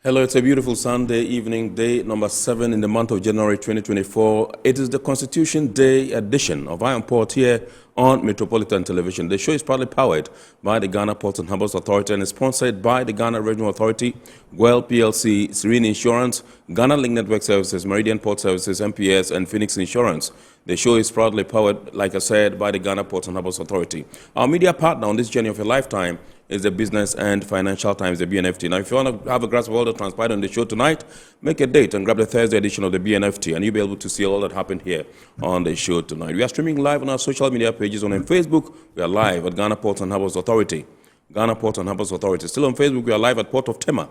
Hello, it's a beautiful Sunday evening, day number 7 in the month of January 2024. It is the Constitution Day edition of Iron Port here on Metropolitan Television. The show is proudly powered by the Ghana Ports and Harbours Authority and is sponsored by the Ghana Regional Authority, GIFF PLC, Soiree Insurance, Ghana Link Network Services, Meridian Port Services, MPS, and Phoenix Insurance. The show is proudly powered, like I said, by the Ghana Ports and Harbours Authority. Our media partner on this journey of a lifetime is the Business and Financial Times, the BNFT. Now, if you want to have a grasp of all that transpired on the show tonight, make a date and grab the Thursday edition of the BNFT, and you'll be able to see all that happened here on the show tonight. We are streaming live on our social media pages. On Facebook, we are live at Ghana Ports and Harbours Authority. Ghana Ports and Harbours Authority. Still on Facebook, we are live at Port of Tema.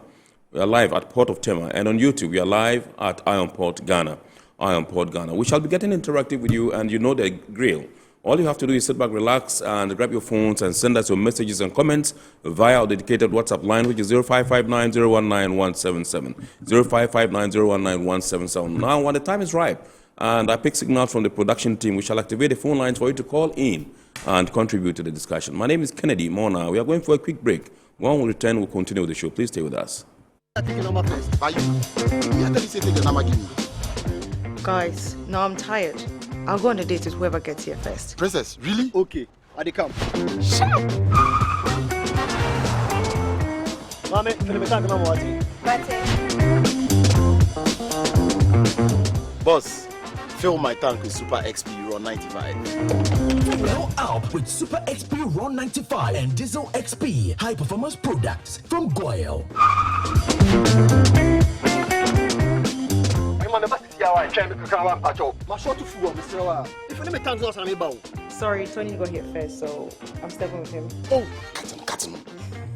We are live at Port of Tema. And on YouTube, we are live at Iron Port Ghana. Iron Port Ghana. We shall be getting interactive with you, and you know the drill. All you have to do is sit back, relax, and grab your phones and send us your messages and comments via our dedicated WhatsApp line, which is 0559019177. 0559019177. Now, when the time is ripe, and I pick signals from the production team, we shall activate the phone lines for you to call in and contribute to the discussion. My name is Kennedy Mona. We are going for a quick break. When we return, we'll continue with the show. Please stay with us. Guys, now I'm tired. I'll go on a date with whoever gets here first. Princess, really? Okay, I come. Shut up! Mame, boss, fill my tank with Super XP Raw 95. Fill up with Super XP Raw 95 and Diesel XP high performance products from Goyle. Sorry, Tony got here first, so I'm stepping with him. Oh, cut him.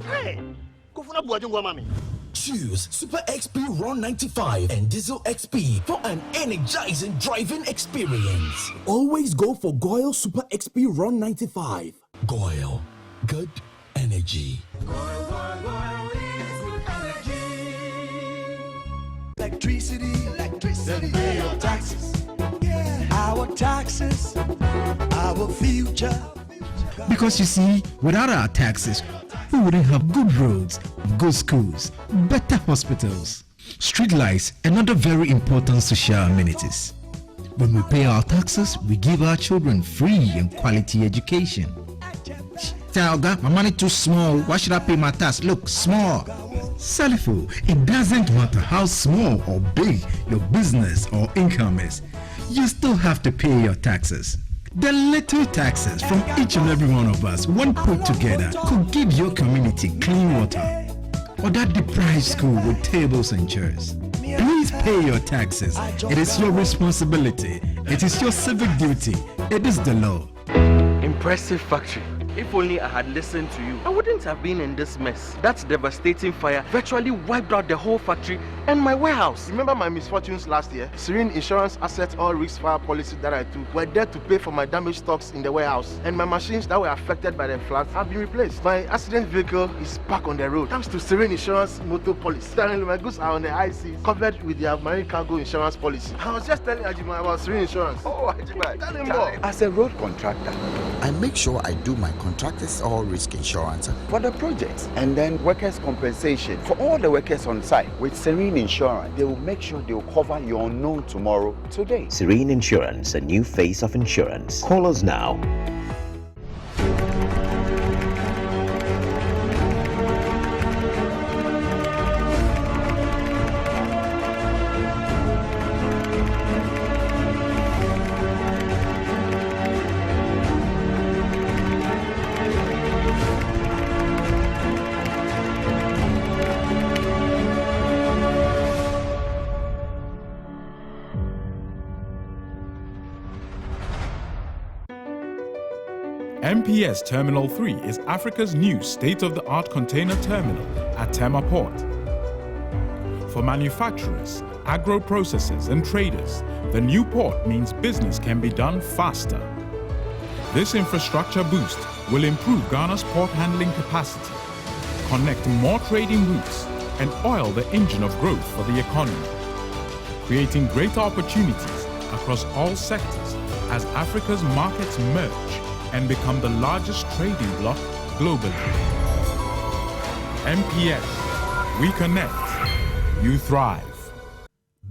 Hey, go for mommy. Choose Super XP Raw 95 and Diesel XP for an energizing driving experience. Always go for Goyle Super XP Raw 95. Goyle, good energy. Electricity, then pay your taxes. Yeah. Our taxes, our future. Because you see, without our taxes, we wouldn't have good roads, good schools, better hospitals, street lights, and other very important social amenities. When we pay our taxes, we give our children free and quality education. Talga, my money too small. Why should I pay my tax? Look, small. Salifo, it doesn't matter how small or big your business or income is, you still have to pay your taxes. The little taxes from each and every one of us, when put together, could give your community clean water or that deprived school with tables and chairs. Please pay your taxes. It is your responsibility. It is your civic duty. It is the law. Impressive factory. If only I had listened to you, I wouldn't have been in this mess. That devastating fire virtually wiped out the whole factory and my warehouse. Remember my misfortunes last year? Serene Insurance Asset All Risk Fire policy that I took were there to pay for my damaged stocks in the warehouse. And my machines that were affected by the floods have been replaced. My accident vehicle is back on the road thanks to Serene Insurance motor policy. Currently, my goods are on the high seas covered with their marine cargo insurance policy. I was just telling Ajima about Serene Insurance. Oh, Ajima, tell him more. As a road contractor, I make sure I do my contractors all risk insurance for the projects and then workers' compensation for all the workers on site. With Serene Insurance, they will make sure they will cover your unknown tomorrow today. Serene Insurance, a new face of insurance. Call us now. MPS Terminal 3 is Africa's new state-of-the-art container terminal at Tema Port. For manufacturers, agro-processors and traders, the new port means business can be done faster. This infrastructure boost will improve Ghana's port handling capacity, connect more trading routes, and oil the engine of growth for the economy, creating greater opportunities across all sectors as Africa's markets merge and become the largest trading bloc globally. MPS, we connect, you thrive.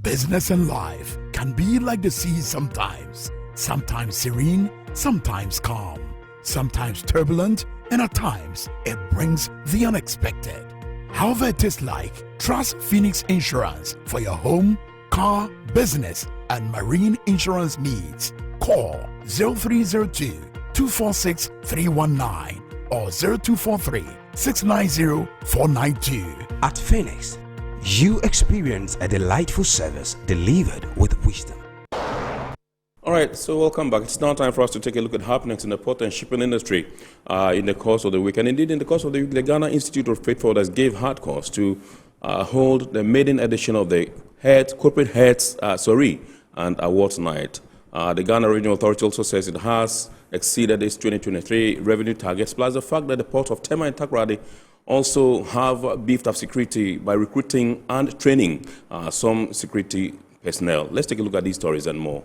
Business and life can be like the sea sometimes. Sometimes serene, sometimes calm, sometimes turbulent, and at times it brings the unexpected. However it is like, trust Phoenix Insurance for your home, car, business, and marine insurance needs. Call 0302 246 319 or 0243 690 492. At Phoenix, you experience a delightful service delivered with wisdom. All right, so welcome back. It's now time for us to take a look at happenings in the port and shipping industry in the course of the week. And indeed, in the course of the week, the Ghana Institute of Freight Forwarders gave hard course to hold the maiden edition of the corporate heads Soiree and awards night. The Ghana Regional Authority also says it has exceeded its 2023 revenue targets, plus the fact that the port of Tema and Takoradi also have beefed up security by recruiting and training some security personnel. Let's take a look at these stories and more.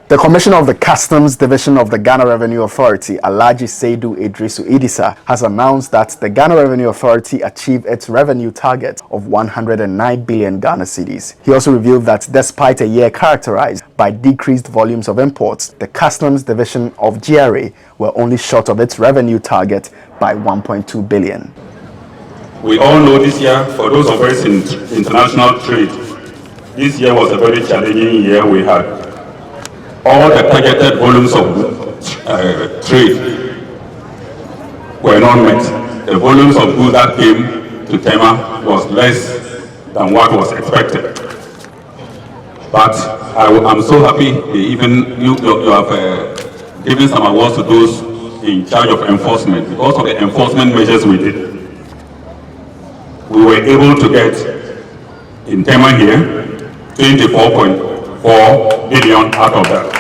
The Commissioner of the Customs Division of the Ghana Revenue Authority, Alhaji Seidu Idrisu Idisa, has announced that the Ghana Revenue Authority achieved its revenue target of 109 billion Ghana cedis. He also revealed that despite a year characterized by decreased volumes of imports, the Customs Division of GRA were only short of its revenue target by 1.2 billion. We all know this year, for those of us in international trade, this year was a very challenging year. We had all the targeted volumes of trade were not met. The volumes of goods that came to Tema was less than what was expected. But I'm so happy even you have given some awards to those in charge of enforcement. Because of the enforcement measures we did, we were able to get in Tema here 24.4 billion out of that.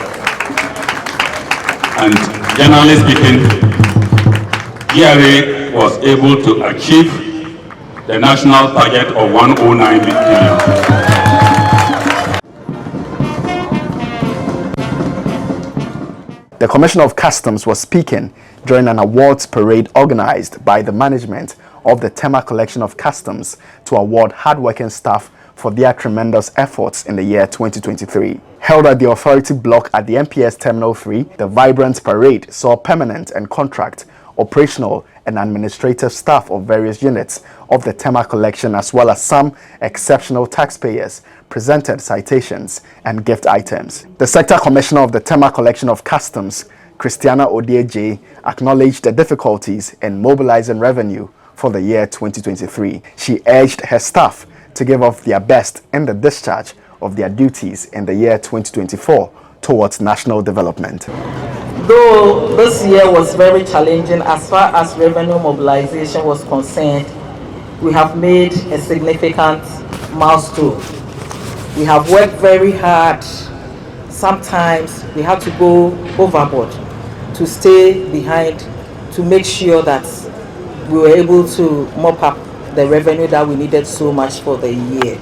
And generally speaking, GRA was able to achieve the national target of 109 billion. The Commissioner of Customs was speaking during an awards parade organized by the management of the Tema Collection of Customs to award hardworking staff for their tremendous efforts in the year 2023. Held at the Authority block at the MPS Terminal 3, the vibrant parade saw permanent and contract, operational and administrative staff of various units of the Tema collection, as well as some exceptional taxpayers, presented citations and gift items. The Sector Commissioner of the Tema Collection of Customs, Christiana Odieje, acknowledged the difficulties in mobilizing revenue for the year 2023. She urged her staff to give off their best in the discharge of their duties in the year 2024 towards national development. Though this year was very challenging as far as revenue mobilization was concerned, we have made a significant milestone. We have worked very hard. Sometimes we had to go overboard to stay behind to make sure that we were able to mop up the revenue that we needed so much for the year.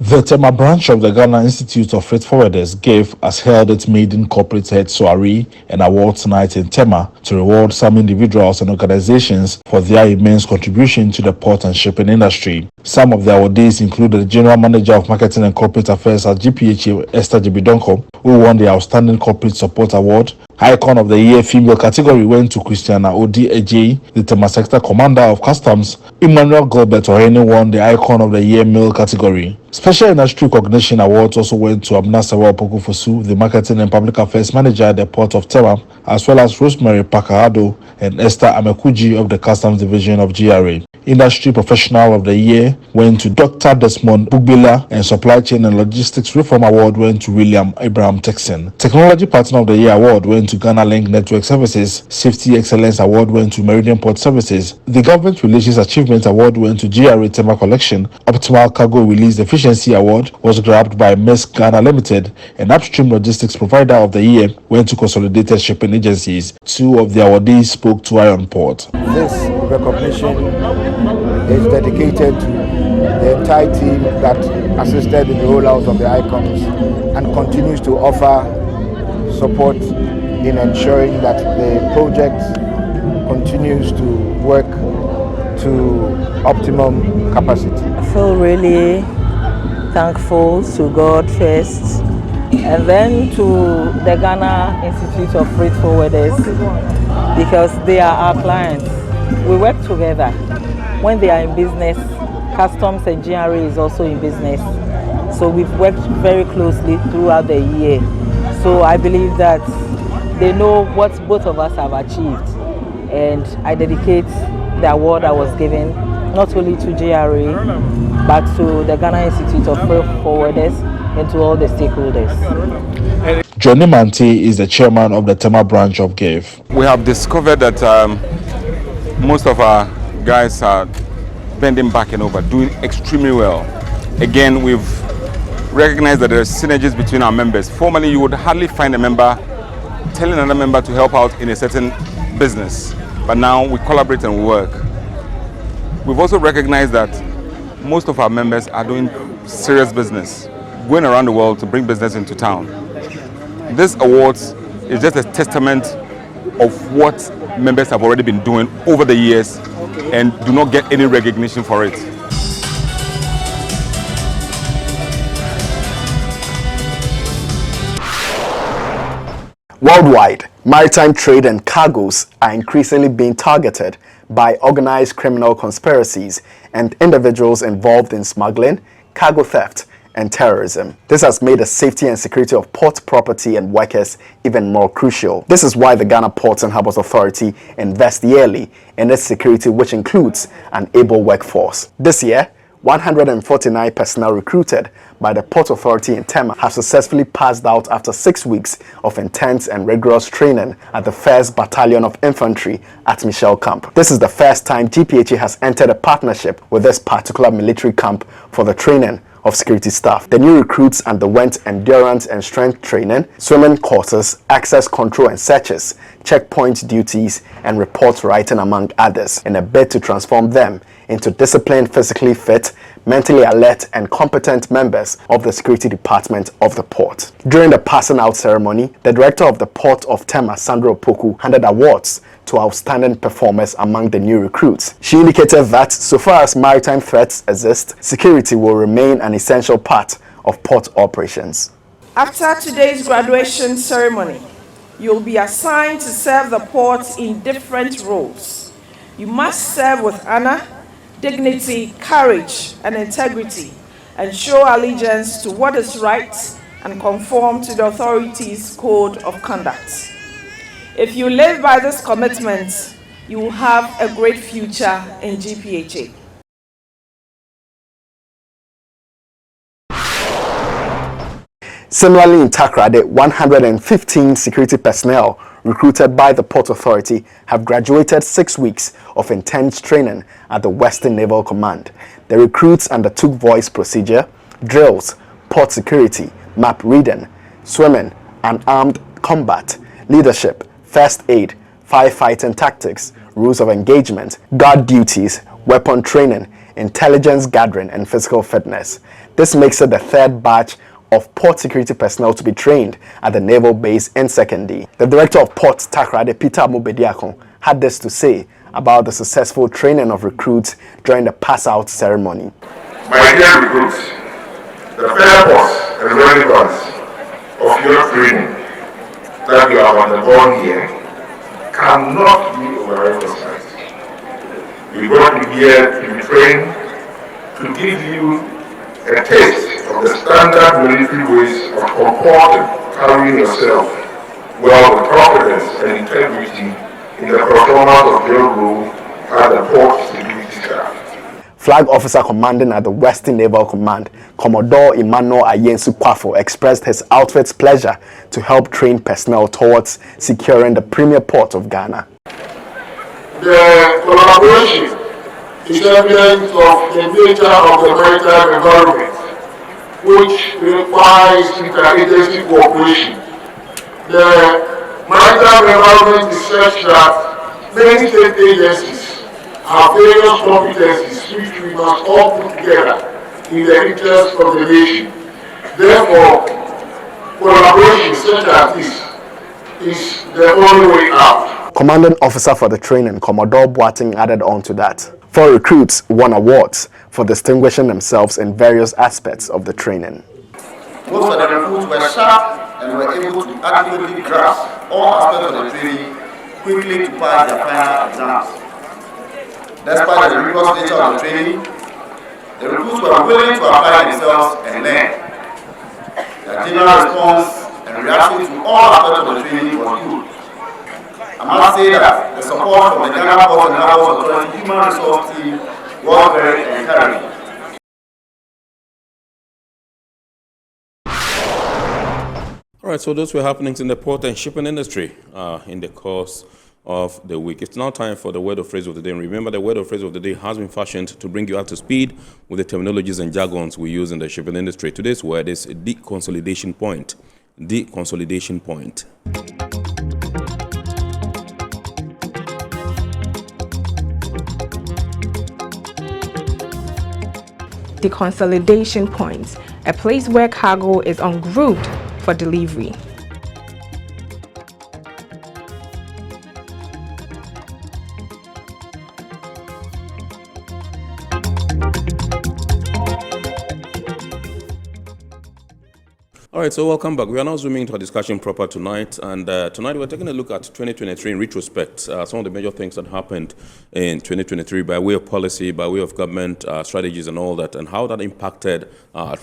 The Tema branch of the Ghana Institute of Freight Forwarders, GIFF, has held its maiden corporate head Soiree and awards night in Tema to reward some individuals and organizations for their immense contribution to the port and shipping industry. Some of the awardees include the General Manager of Marketing and Corporate Affairs at GPHA, Esther Jibidonko, who won the Outstanding Corporate Support Award. Icon of the Year female category went to Christiana Odieje. The Tema Sector Commander of Customs, Emmanuel Gilbert Ohene, won the Icon of the Year male category. Special Industry Recognition Awards also went to Amna Sawa Opokufosu, the Marketing and Public Affairs Manager at the Port of Tema, as well as Rosemary Pakarado and Esther Amekuji of the Customs Division of GRA. Industry Professional of the Year went to Dr. Desmond Bugbila, and Supply Chain and Logistics Reform Award went to William Abraham Texan. Technology Partner of the Year award went to Ghana Link Network Services. Safety Excellence Award went to Meridian Port Services. The Government Relations Achievement Award went to GRA Tema Collection. Optimal Cargo Release Efficiency Award was grabbed by Maersk Ghana Limited. And Upstream Logistics Provider of the Year went to Consolidated Shipping Agencies. Two of the awardees spoke to Iron Port. This recognition is dedicated to the entire team that assisted in the rollout of the icons and continues to offer support in ensuring that the project continues to work to optimum capacity. I feel really thankful to God first, and then to the Ghana Institute of Freight Forwarders, because they are our clients. We work together. When they are in business, Customs and GRA is also in business. So we've worked very closely throughout the year. So I believe that they know what both of us have achieved. And I dedicate the award I was given not only to GRA, but to the Ghana Institute of Freight Forwarders and to all the stakeholders. Johnny Mante is the chairman of the Tema branch of GIFF. We have discovered that most of our guys are bending back and over, doing extremely well. Again, we've recognized that there are synergies between our members. Formerly, you would hardly find a member telling another member to help out in a certain business, but now we collaborate and work. We've also recognized that most of our members are doing serious business, going around the world to bring business into town. This award is just a testament of what members have already been doing over the years and do not get any recognition for it. Worldwide, maritime trade and cargoes are increasingly being targeted by organized criminal conspiracies and individuals involved in smuggling, cargo theft, and terrorism. This has made the safety and security of port property and workers even more crucial. This is why the Ghana Ports and Harbours Authority invests yearly in its security, which includes an able workforce. This year, 149 personnel recruited by the Port Authority in Tema have successfully passed out after 6 weeks of intense and rigorous training at the 1st Battalion of Infantry at Michel Camp. This is the first time GPHA has entered a partnership with this particular military camp for the training of security staff. The new recruits underwent endurance and strength training, swimming courses, access control and searches, checkpoint duties, and report writing, among others, in a bid to transform them into disciplined, physically fit, mentally alert, and competent members of the security department of the port. During the passing out ceremony, the director of the Port of Tema, Sandra Opoku, handed awards to outstanding performers among the new recruits. She indicated that so far as maritime threats exist, security will remain an essential part of port operations. After today's graduation ceremony, you'll be assigned to serve the port in different roles. You must serve with honor, dignity, courage, and integrity, and show allegiance to what is right and conform to the authority's code of conduct. If you live by this commitment, you will have a great future in GPHA. Similarly, in Takoradi, 115 security personnel recruited by the Port Authority have graduated 6 weeks of intense training at the Western Naval Command. The recruits undertook voice procedure, drills, port security, map reading, swimming, unarmed combat, leadership, first aid, firefighting tactics, rules of engagement, guard duties, weapon training, intelligence gathering, and physical fitness. This makes it the third batch of port security personnel to be trained at the naval base in Sekondi. The director of Port Takoradi, Peter Mobediakon, had this to say about the successful training of recruits during the pass-out ceremony. My dear recruits, the purpose and relevance of your training that you have undergone here cannot be overemphasized. We brought you here to be trained to give you a taste of the standard military ways of comporting, carrying yourself well with confidence and integrity in the performance of your role as a port security staff. Flag Officer commanding at the Western Naval Command, Commodore Emmanuel Ayensu Kwafo, expressed his outfit's pleasure to help train personnel towards securing the premier port of Ghana. The collaboration is evidence of the nature of the maritime environment, which requires interagency cooperation. The maritime environment is such that many state agencies have various competencies which we must all put together in the interest of the nation. Therefore, collaboration such as this is the only way out. Commanding officer for the training, Commodore Boating, added on to that. 4 recruits won awards for distinguishing themselves in various aspects of the training. Most of the recruits were sharp and were able to adequately grasp all aspects of the training quickly to pass their final exams. Despite the rigorous nature of the training, the recruits were willing to apply themselves and learn. Their general response and reaction to all aspects of the training was good. I must say that the support from the Ghana Ports and Harbours Authority human resource team was very encouraging. All right, so those were happenings in the port and shipping industry in the course of the week. It's now time for the word of phrase of the day. And remember, the word of phrase of the day has been fashioned to bring you up to speed with the terminologies and jargons we use in the shipping industry. Today's word is deconsolidation point. Deconsolidation point. Deconsolidation point, a place where cargo is engrouped for delivery. All right, so welcome back. We are now zooming into our discussion proper tonight, and tonight we're taking a look at 2023 in retrospect, some of the major things that happened in 2023 by way of policy, by way of government strategies and all that, and how that impacted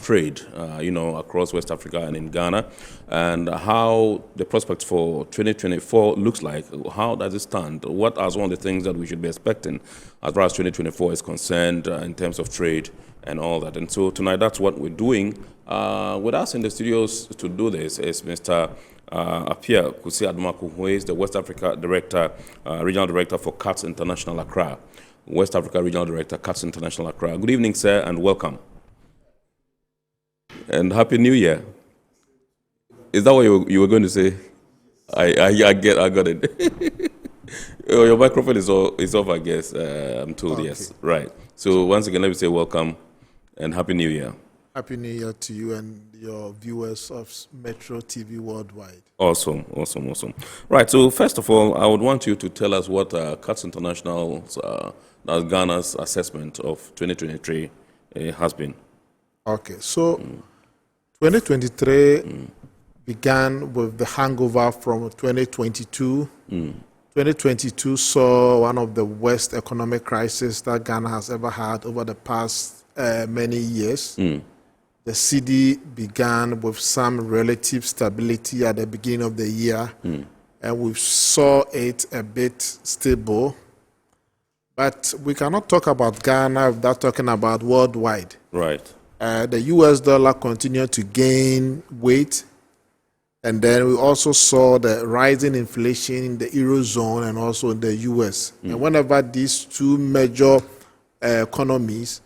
trade, across West Africa and in Ghana, and how the prospects for 2024 looks like. How does it stand? What are some of the things that we should be expecting as far as 2024 is concerned in terms of trade and all that? And so tonight, that's what we're doing. With us in the studios to do this is Mr. Apia Kusi Adumaku, who is the West Africa Director, Regional Director for CATS International Accra. West Africa Regional Director, CATS International Accra. Good evening, sir, and welcome. And Happy New Year. Is that what you were going to say? I got it. Your microphone is off, I guess. I'm told, okay. Yes. Right. So once again, let me say welcome and Happy New Year. Happy New Year to you and your viewers of Metro TV worldwide. Awesome. Right, so first of all, I would want you to tell us what CATS International, Ghana's assessment of 2023 has been. Okay, so 2023 began with the hangover from 2022. 2022 saw one of the worst economic crises that Ghana has ever had over the past many years. The cedi began with some relative stability at the beginning of the year, and we saw it a bit stable. But we cannot talk about Ghana without talking about worldwide. Right. The US dollar continued to gain weight, and then we also saw the rising inflation in the Eurozone and also in the US. And whenever these two major economies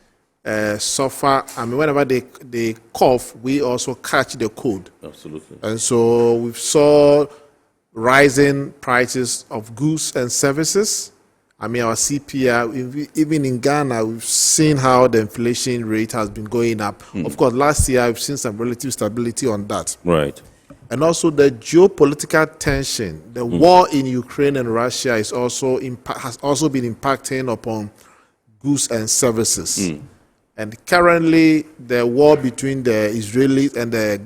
suffer, whenever they cough, we also catch the cold. Absolutely. And so we saw rising prices of goods and services. Our CPI, even in Ghana, we've seen how the inflation rate has been going up. Of course, last year, we've seen some relative stability on that. Right. And also the geopolitical tension, the war in Ukraine and Russia has also been impacting upon goods and services. And currently, the war between the Israelis and the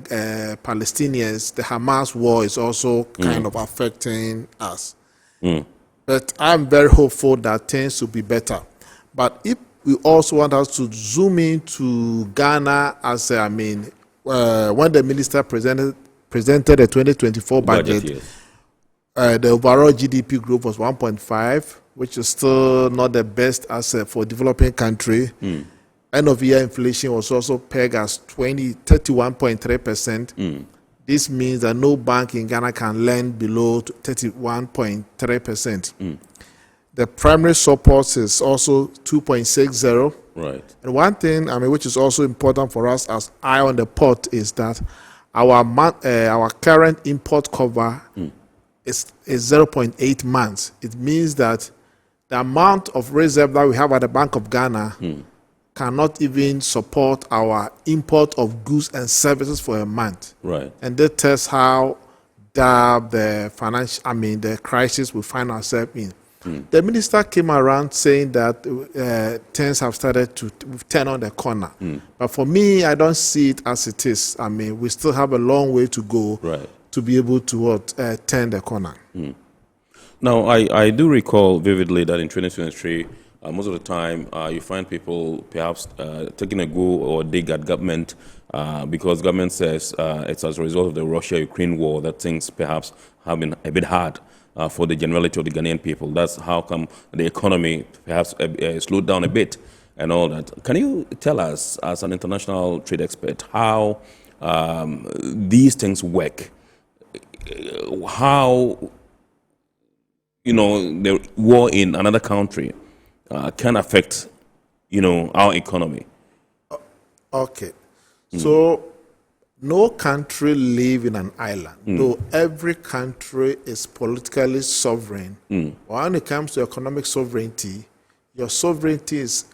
Palestinians, the Hamas war, is also kind of affecting us. But I'm very hopeful that things will be better. But if we also want us to zoom into Ghana, as when the minister presented the 2024 budget, the overall GDP growth was 1.5, which is still not the best as for a developing country. End of year inflation was also pegged as 31.3%. This means that no bank in Ghana can lend below 31.3%. The primary support is also 2.60. Right. And one thing, which is also important for us as eye on the pot, is that our current import cover is 0.8 months. It means that the amount of reserve that we have at the Bank of Ghana cannot even support our import of goods and services for a month. Right. And that tells how dark the the crisis we find ourselves in. The minister came around saying that things have started to turn on the corner. But for me, I don't see it as it is. We still have a long way to go to be able to turn the corner. Now, I do recall vividly that in 2023, most of the time, you find people perhaps taking a go or dig at government because government says it's as a result of the Russia-Ukraine war that things perhaps have been a bit hard for the generality of the Ghanaian people. That's how come the economy perhaps slowed down a bit and all that. Can you tell us, as an international trade expert, how these things work? How, the war in another country can affect, our economy? Okay. So no country lives in an island, though every country is politically sovereign. When it comes to economic sovereignty, your sovereignty is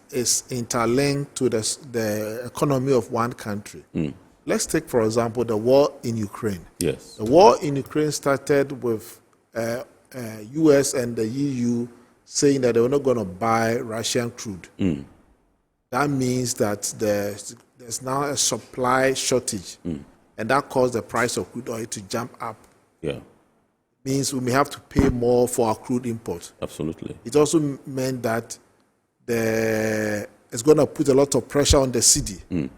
interlinked to the economy of one country. Let's take, for example, the war in Ukraine. Yes. The war in Ukraine started with US and the EU saying that they were not going to buy Russian crude. That means that there's now a supply shortage, and that caused the price of crude oil to jump up. Yeah. Means we may have to pay more for our crude import. Absolutely. It also meant that it's going to put a lot of pressure on the cedi.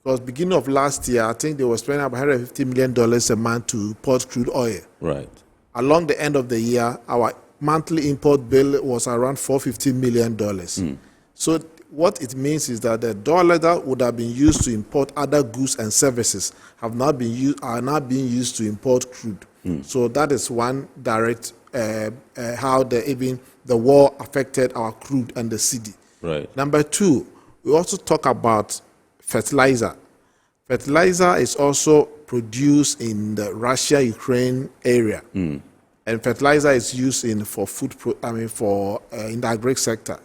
Because beginning of last year, I think they were spending about $150 million a month to import crude oil. Right. Along the end of the year, our monthly import bill was around $450 million. So what it means is that the dollar that would have been used to import other goods and services are now being used to import crude. So that is one direct how the war affected our crude and the cedi. Right. Number two, we also talk about fertilizer. Fertilizer is also produced in the Russia-Ukraine area, and fertilizer is used in the agri sector.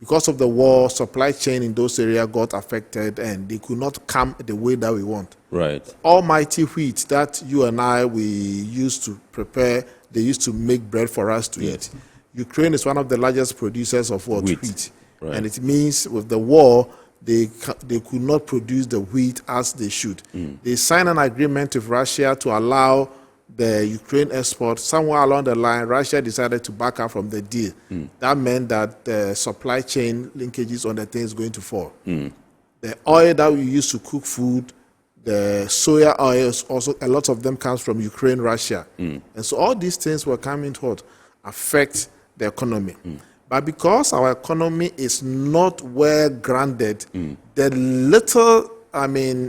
Because of the war, supply chain in those areas got affected, and they could not come the way that we want. Right. Almighty wheat that you and we used to prepare, they used to make bread for us to eat. Ukraine is one of the largest producers of wheat. Right. And it means with the war, they could not produce the wheat as they should. They signed an agreement with Russia to allow the Ukraine export. Somewhere along the line, Russia decided to back up from the deal. That meant that the supply chain linkages on the thing is going to fall. The oil that we use to cook food, the soya oils, also a lot of them comes from Ukraine, Russia. And so all these things were coming to affect the economy. But because our economy is not well grounded, the little,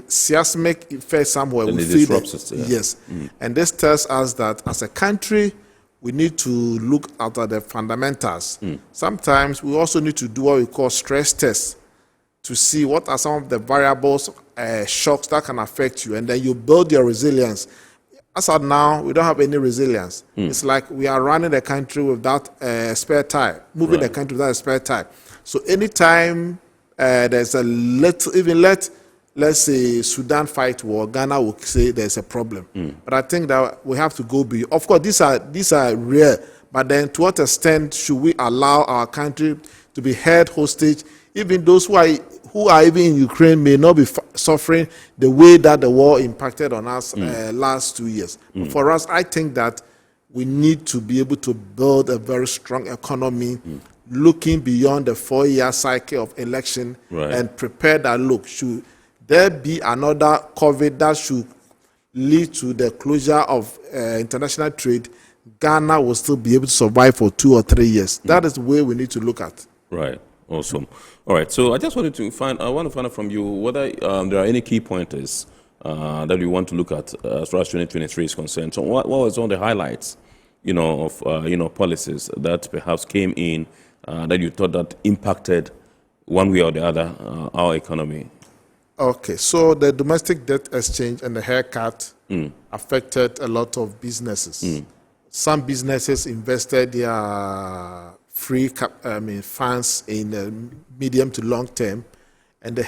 seismic effect somewhere will feel it. Yes. And this tells us that as a country, we need to look at the fundamentals. Sometimes we also need to do what we call stress tests to see what are some of the variables, shocks that can affect you, and then you build your resilience. As of now, we don't have any resilience. It's like we are running the country without spare tire, moving the country without a spare tire. So anytime there's a little, even let's say Sudan fight war, Ghana will say there's a problem. But I think that we have to go beyond. Of course, these are rare, but then to what extent should we allow our country to be held hostage? Even those who are even in Ukraine may not be suffering the way that the war impacted on us last 2 years. But for us, I think that we need to be able to build a very strong economy, looking beyond the 4-year cycle of election and prepare that, look, should there be another COVID that should lead to the closure of international trade, Ghana will still be able to survive for 2 or 3 years. That is the way we need to look at. Right. Awesome. All right. So I just wanted to find out from you whether there are any key pointers that you want to look at as far as 2023 is concerned. So what was on the highlights, of policies that perhaps came in that you thought that impacted one way or the other our economy? Okay. So the domestic debt exchange and the haircut affected a lot of businesses. Some businesses invested their funds in the medium to long term, and the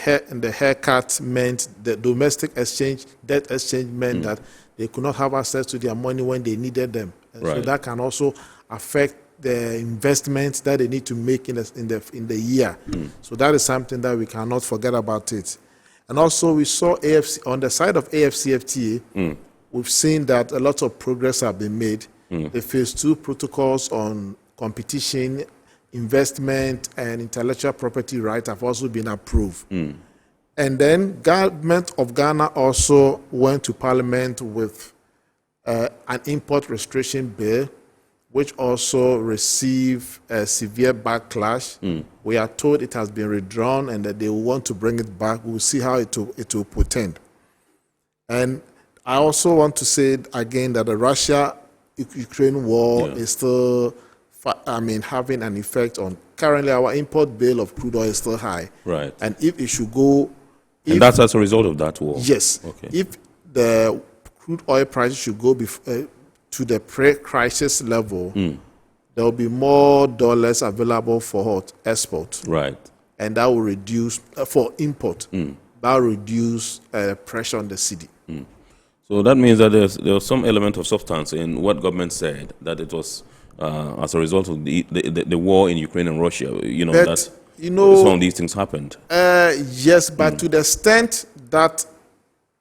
haircut meant the domestic debt exchange meant that they could not have access to their money when they needed them. And so that can also affect the investments that they need to make in the year. So that is something that we cannot forget about it. And also we saw on the side of AFCFTA, we've seen that a lot of progress have been made. The phase 2 protocols on competition, investment, and intellectual property rights have also been approved. And then government of Ghana also went to Parliament with an import restriction bill, which also received a severe backlash. We are told it has been withdrawn and that they will want to bring it back. We'll see how it will portend. And I also want to say again that the Russia-Ukraine war is still having an effect on. Currently, our import bill of crude oil is still high. Right. And if it should go... And that's as a result of that war? Yes. Okay. If the crude oil prices should go to the pre-crisis level, there will be more dollars available for export. Right. And that will reduce, for import, that will reduce pressure on the city. So that means that there was some element of substance in what government said, that it was as a result of the war in Ukraine and Russia, that some of these things happened. Yes, but to the extent that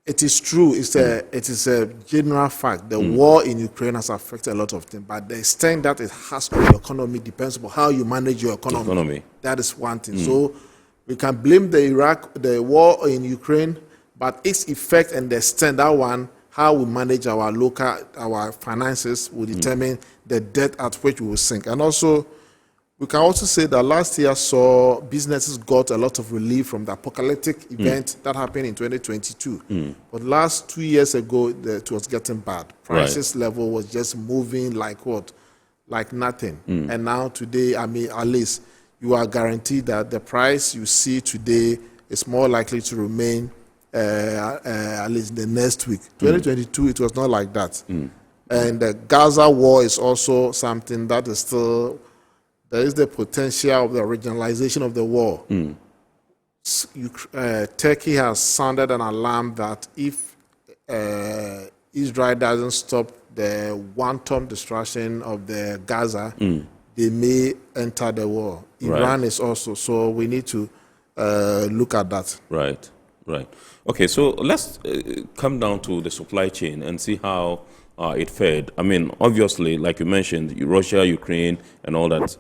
it is true, it is a general fact. The war in Ukraine has affected a lot of things, but the extent that it has on the economy depends on how you manage your economy. That is one thing. So we can blame the war in Ukraine, but its effect and the extent, that one, how we manage our finances will determine the debt at which we will sink. And also, we can also say that last year saw businesses got a lot of relief from the apocalyptic event that happened in 2022. But last 2 years ago, it was getting bad. Prices level was just moving like what? Like nothing. And now today, at least you are guaranteed that the price you see today is more likely to remain at least the next week. 2022, it was not like that. And the Gaza war is also something that is still... There is the potential of the regionalization of the war. Turkey has sounded an alarm that if Israel doesn't stop the wanton destruction of the Gaza, they may enter the war. Iran is also, so we need to look at that. Right. Okay, so let's come down to the supply chain and see how it fared. Obviously, like you mentioned, Russia, Ukraine, and all that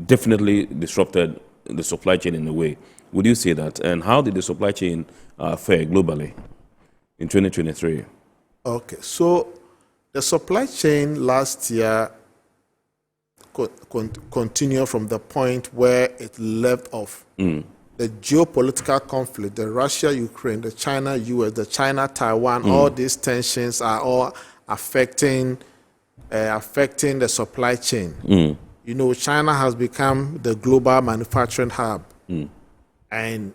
definitely disrupted the supply chain in a way. Would you say that? And how did the supply chain fare globally in 2023? Okay, so the supply chain last year continued from the point where it left off. The geopolitical conflict, the Russia-Ukraine, the China-US, the China-Taiwan, all these tensions are all affecting the supply chain. China has become the global manufacturing hub, and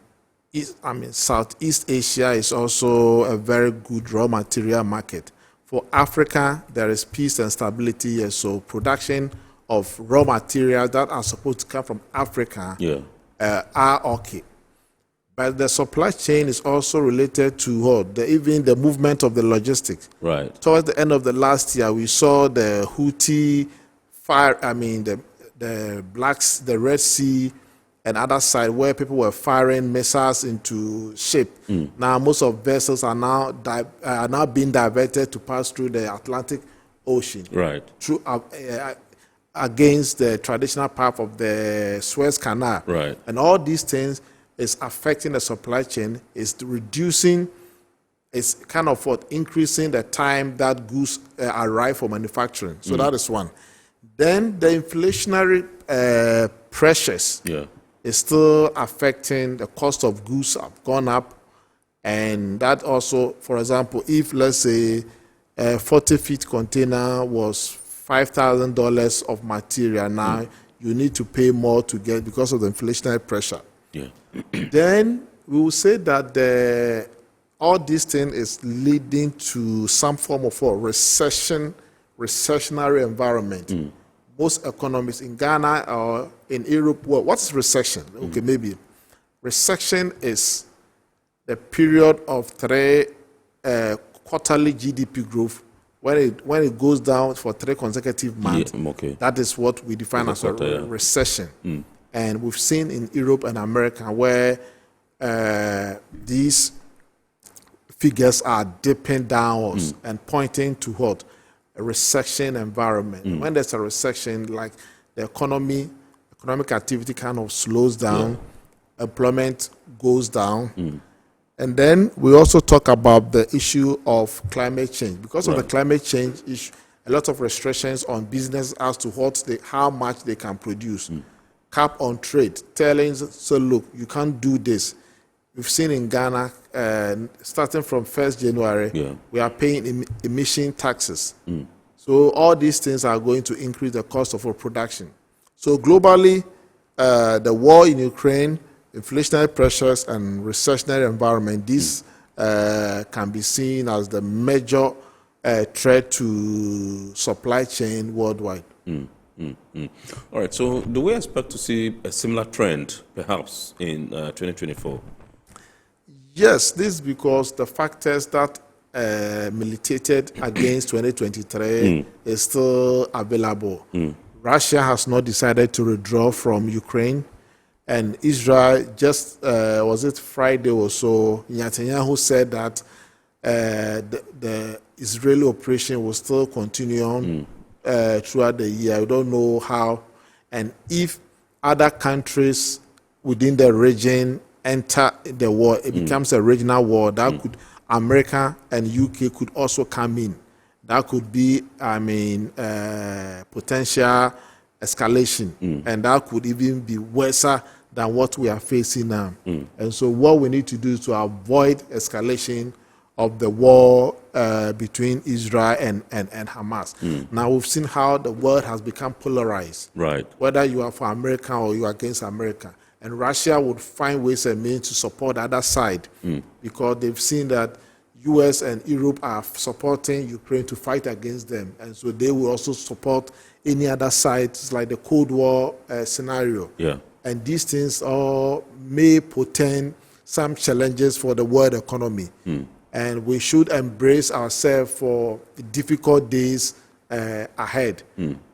Southeast Asia is also a very good raw material market. For Africa, there is peace and stability here, so production of raw materials that are supposed to come from Africa are okay. But the supply chain is also related to even the movement of the logistics. Right. Towards the end of the last year, we saw the Houthi fire. The Red Sea and other side where people were firing missiles into ship. Now most of vessels are now being diverted to pass through the Atlantic Ocean. Right. Through against the traditional path of the Suez Canal. Right. And all these things is affecting the supply chain, is reducing is kind of what increasing the time that goods arrive for manufacturing. So that is one. Then the inflationary pressures is still affecting the cost of goods have gone up, and that also, for example, if let's say a 40-feet container was $5,000 of material, now you need to pay more to get because of the inflationary pressure. Then we will say that all this thing is leading to some form of a recessionary environment. Most economies in Ghana or in Europe, well, what's recession? Okay, maybe. Recession is the period of 3 quarterly GDP growth when it goes down for 3 consecutive months. That is what we define as a recession. And we've seen in Europe and America where these figures are dipping downwards and pointing to what? A recession environment. When there's a recession, like the economic activity kind of slows down, employment goes down. And then we also talk about the issue of climate change. Because of the climate change issue, a lot of restrictions on business as to how much they can produce. Cap on trade, telling, so look, you can't do this. We've seen in Ghana, starting from 1st January, we are paying emission taxes. So all these things are going to increase the cost of our production. So globally, the war in Ukraine, inflationary pressures and recessionary environment, this can be seen as the major threat to supply chain worldwide. All right, so do we expect to see a similar trend, perhaps, in 2024? Yes, this is because the factors that militated against 2023 is still available. Russia has not decided to withdraw from Ukraine, and Israel just, was it Friday or so, Netanyahu said that the Israeli operation will still continue on throughout the year. I don't know how, and if other countries within the region enter the war, it becomes a regional war. That could, America and UK could also come in. That could be, potential escalation, and that could even be worse than what we are facing now. And so what we need to do is to avoid escalation of the war between Israel and Hamas. Now we've seen how the world has become polarized. Whether you are for America or you are against America. And Russia would find ways and means to support the other side because they've seen that US and Europe are supporting Ukraine to fight against them. And so they will also support any other side. It's like the Cold War scenario. And these things all may portend some challenges for the world economy. And we should embrace ourselves for the difficult days ahead.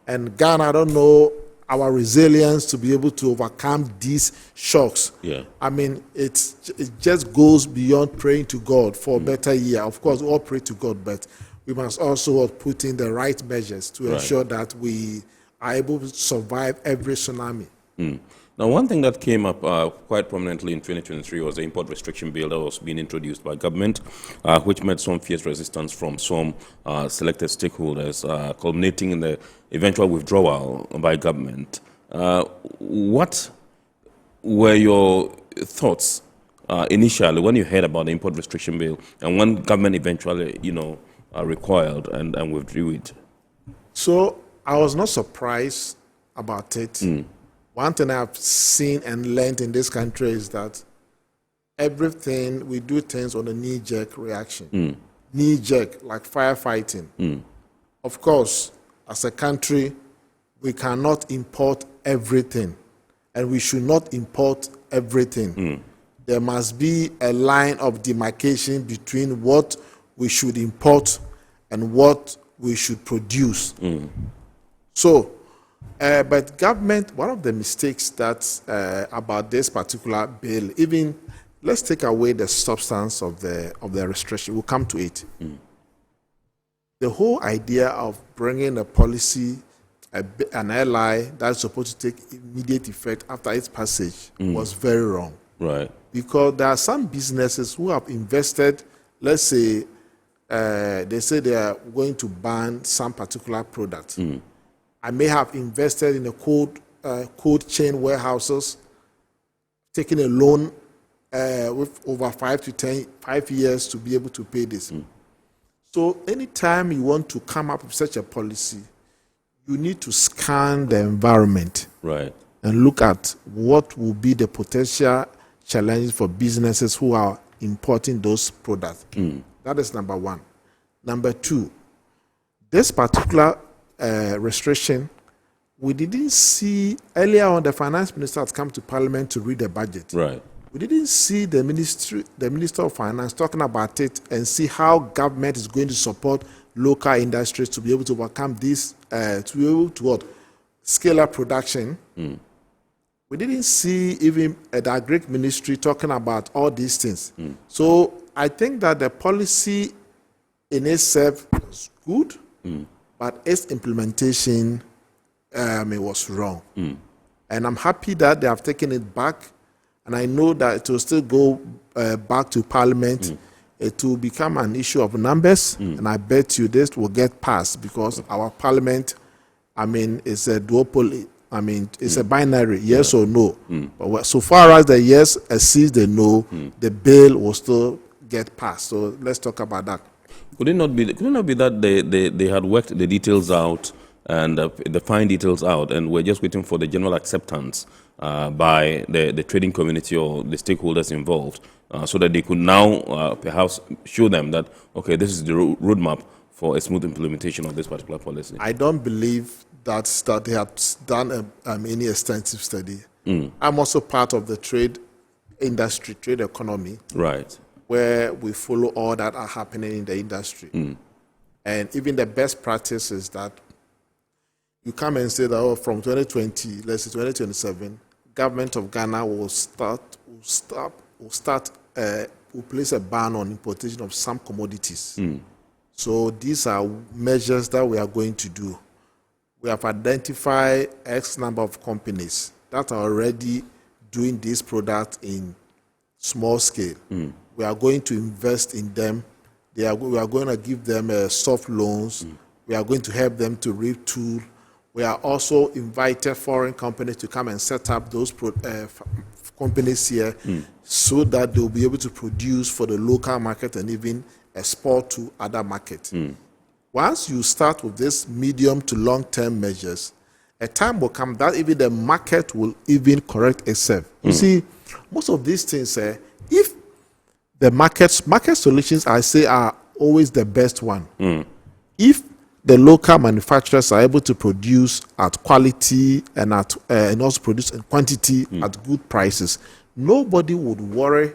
And Ghana, I don't know, our resilience to be able to overcome these shocks. It just goes beyond praying to God for a better year. Of course, we all pray to God, but we must also put in the right measures to ensure that we are able to survive every tsunami. Now, one thing that came up quite prominently in 2023 was the import restriction bill that was being introduced by government, which met some fierce resistance from some selected stakeholders, culminating in the eventual withdrawal by government. What were your thoughts initially when you heard about the import restriction bill and when government eventually, recoiled and withdrew it? So I was not surprised about it. One thing I've seen and learned in this country is that we do things on a knee-jerk reaction. Knee-jerk, like firefighting. Of course, as a country, we cannot import everything, and we should not import everything. There must be a line of demarcation between what we should import and what we should produce. So, but government, one of the mistakes that's about this particular bill, even let's take away the substance of the restriction. We'll come to it. The whole idea of bringing a policy, an ally that's supposed to take immediate effect after its passage was very wrong. Because there are some businesses who have invested let's say they say they are going to ban some particular product. I may have invested in a cold chain warehouses, taking a loan with over 5 years to be able to pay this. So anytime you want to come up with such a policy, you need to scan the environment, right, and look at what will be the potential challenges for businesses who are importing those products. That is number one. Number two, this particular restriction, we didn't see earlier on. The finance minister had come to Parliament to read the budget. Right. We didn't see the Minister of Finance talking about it and see how government is going to support local industries to be able to overcome this, to be able to scale up production. We didn't see even the Agri Ministry talking about all these things. So I think that the policy in itself was good, but its implementation it was wrong. And I'm happy that they have taken it back, and I know that it will still go back to Parliament. It will become an issue of numbers, and I bet you this will get passed because our Parliament, is a duopoly. It's a binary, yes or no. But so far as the yes exceeds the no, the bill will still get passed. So let's talk about that. Could it not be that they had worked the details out and the fine details out, and we're just waiting for the general acceptance by the trading community or the stakeholders involved, so that they could now perhaps show them that, okay, this is the roadmap for a smooth implementation of this particular policy? I don't believe that they have done any extensive study. I'm also part of the trade industry, trade economy, right, where we follow all that are happening in the industry. And even the best practice is that you come and say that from 2020, let's say 2027, government of Ghana will place a ban on importation of some commodities. So these are measures that we are going to do. We have identified X number of companies that are already doing this product in small scale. We are going to invest in them. We are going to give them soft loans. We are going to help them to retool. We are also invited foreign companies to come and set up those companies here so that they will be able to produce for the local market and even export to other markets. Once you start with this medium to long-term measures, a time will come that even the market will even correct itself. You see, most of these things, if the market solutions, I say, are always the best one. If the local manufacturers are able to produce at quality and also produce in quantity at good prices, nobody would worry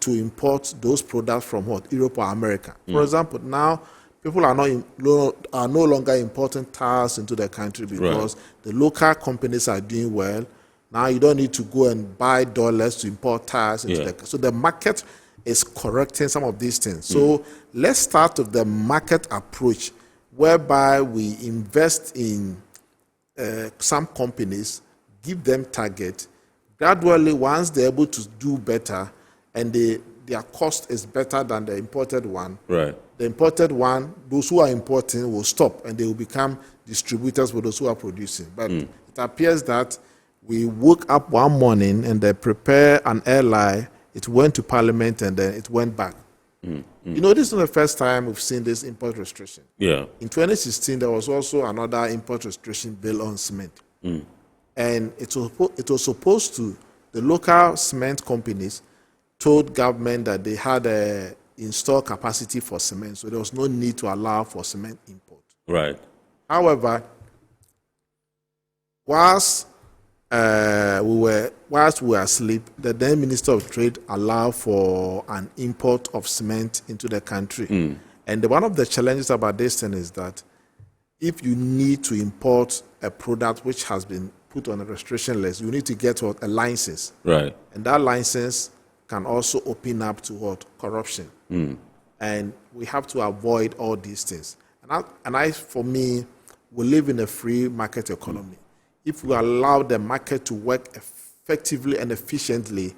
to import those products from Europe or America. For example, now people are no longer importing tires into the country because the local companies are doing well. Now you don't need to go and buy dollars to import tires into the country. So the market is correcting some of these things. So let's start with the market approach, whereby we invest in some companies, give them target. Gradually, once they're able to do better and their cost is better than the imported one, the imported one, those who are importing will stop and they will become distributors for those who are producing. But it appears that we woke up one morning and they prepared an airline, it went to Parliament and then it went back. You know, this is not the first time we've seen this import restriction. In 2016, there was also another import restriction bill on cement. And it was supposed to, the local cement companies told government that they had a installed capacity for cement, so there was no need to allow for cement import. However, whilst we were asleep, the then Minister of Trade allowed for an import of cement into the country. And one of the challenges about this thing is that if you need to import a product which has been put on a restriction list, you need to get a license. And that license can also open up to corruption. And we have to avoid all these things. And for me, we live in a free market economy. If we allow the market to work effectively and efficiently,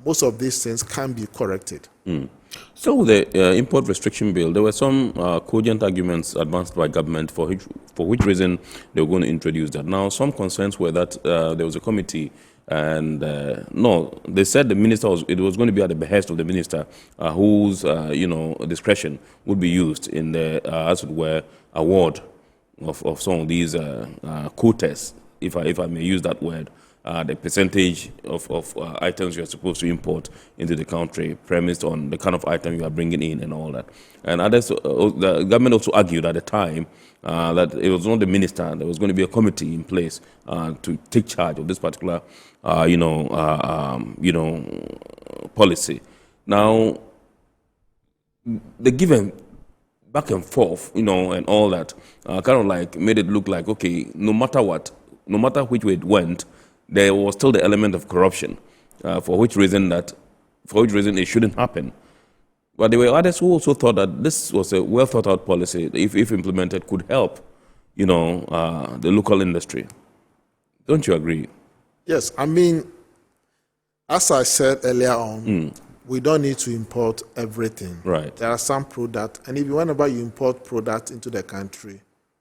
most of these things can be corrected. So the import restriction bill, there were some cogent arguments advanced by government for which reason they were going to introduce that. Now, some concerns were that there was a committee, and no, they said the minister it was going to be at the behest of the minister, whose discretion would be used in the as it were award of some of these quotas, if I may use that word. The percentage of items you are supposed to import into the country premised on the kind of item you are bringing in and all that. And others, the government also argued at the time that it was not the minister, there was going to be a committee in place to take charge of this particular, policy. Now, the given back and forth, and all that, kind of like made it look like, okay, no matter what, no matter which way it went, there was still the element of corruption, for which reason it shouldn't happen. But there were others who also thought that this was a well thought out policy, if implemented, could help, the local industry. Don't you agree? Yes, I mean, as I said earlier on, we don't need to import everything. Right. There are some products, and whenever you import products into the country,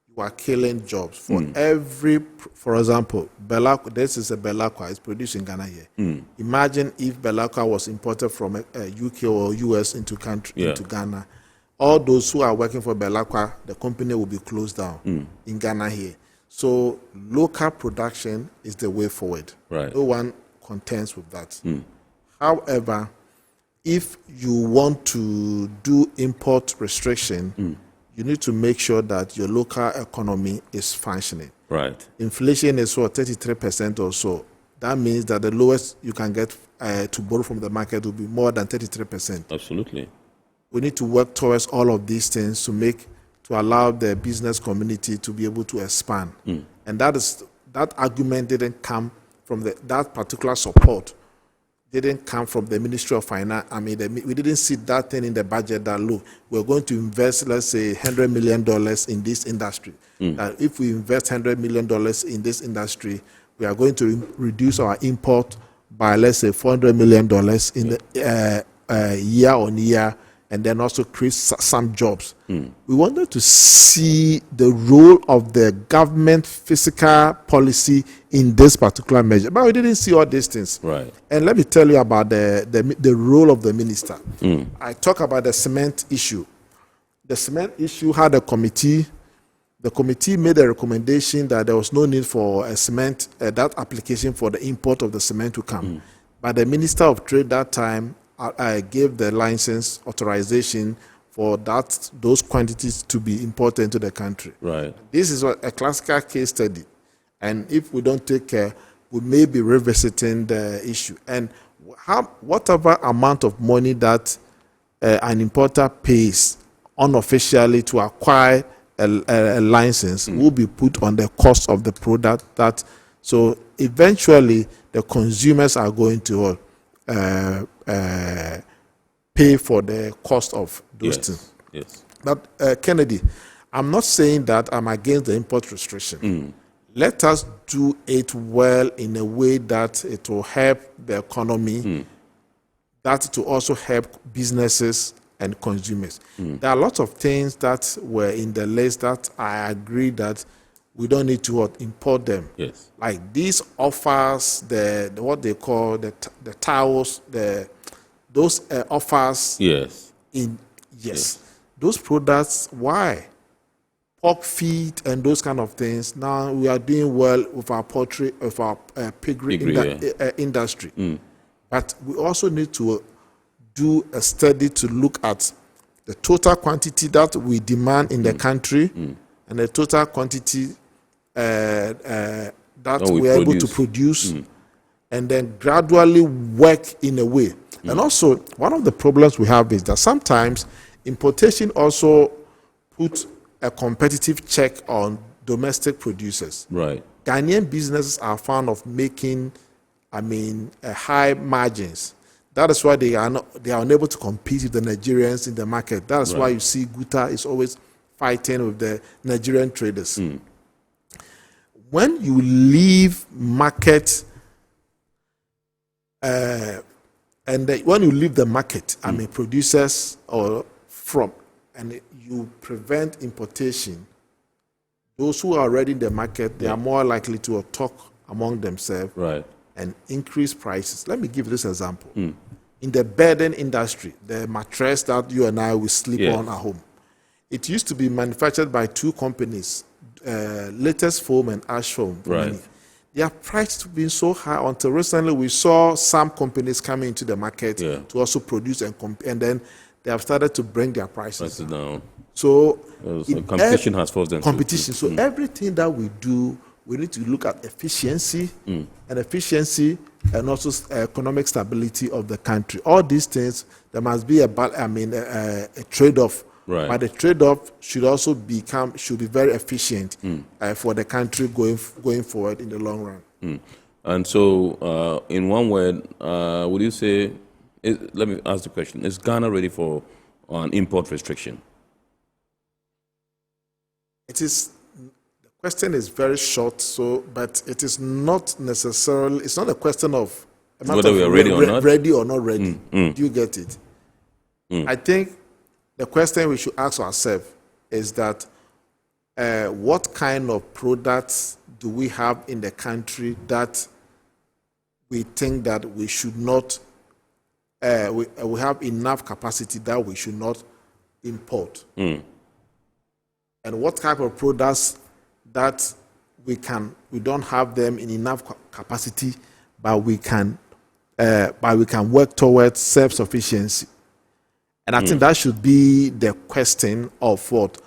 you are killing jobs. For example, Belacqua, this is a Belacqua, it's produced in Ghana here. Imagine if Belacqua was imported from UK or US into Ghana. All those who are working for Belacqua, the company will be closed down in Ghana here. So local production is the way forward. Right. No one contends with that. However, if you want to do import restriction, you need to make sure that your local economy is functioning. Right. Inflation is 33% or so. That means that the lowest you can get to borrow from the market will be more than 33%. Absolutely. We need to work towards all of these things to allow the business community to be able to expand. And that argument didn't come from that particular support. Didn't come from the Ministry of Finance. I mean, we didn't see that thing in the budget that, look, we're going to invest, let's say, $100 million in this industry. If we invest $100 million in this industry, we are going to reduce our import by, let's say, $400 million in the year on year, and then also create some jobs. We wanted to see the role of the government fiscal policy in this particular measure, but we didn't see all these things. Right. And let me tell you about the role of the minister. I talk about the cement issue. The cement issue had a committee. The committee made a recommendation that there was no need for a cement, that application for the import of the cement to come. But the Minister of Trade that time I gave the license authorization for those quantities to be imported into the country. Right. This is a classical case study, and if we don't take care, we may be revisiting the issue. And whatever amount of money that an importer pays unofficially to acquire a license will be put on the cost of the product. So eventually the consumers are going to pay for the cost of those things. Yes. But Kennedy, I'm not saying that I'm against the import restriction. Let us do it well in a way that it will help the economy, that it will also help businesses and consumers. There are lots of things that were in the list that I agree that we don't need to import them. Yes. Like these offers, what they call the towels, those offers. Yes. Those products. Why? Pork feet and those kind of things. Now we are doing well with our poultry, with our piggery industry. But we also need to do a study to look at the total quantity that we demand in the country and the total quantity that we are able to produce, and then gradually work in a way. And also, one of the problems we have is that sometimes importation also puts a competitive check on domestic producers. Right. Ghanaian businesses are fond of making, high margins. That is why they are unable to compete with the Nigerians in the market. That is why you see Guta is always fighting with the Nigerian traders. When you leave market And when you leave the market, producers or and you prevent importation, those who are already in the market, they are more likely to talk among themselves and increase prices. Let me give this example. In the bedding industry, the mattress that you and I will sleep on at home, it used to be manufactured by two companies, Latest Foam and Ash Foam. Their price has been so high until recently we saw some companies coming into the market to also produce and then they have started to bring their prices down. So competition has forced them. So everything that we do, we need to look at efficiency and also economic stability of the country. All these things, there must be a trade-off. But the trade-off should also be very efficient for the country going forward in the long run. And so, in one word, would you say? Let me ask the question: is Ghana ready for an import restriction? It is. The question is very short, but it is not necessarily. It's not a question of whether we are ready or not. Ready or not ready. Do you get it? I think the question we should ask ourselves is that what kind of products do we have in the country that we think that we should not, we have enough capacity that we should not import? And what type of products that we don't have them in enough capacity, but we can work towards self-sufficiency. And I think that should be the question of what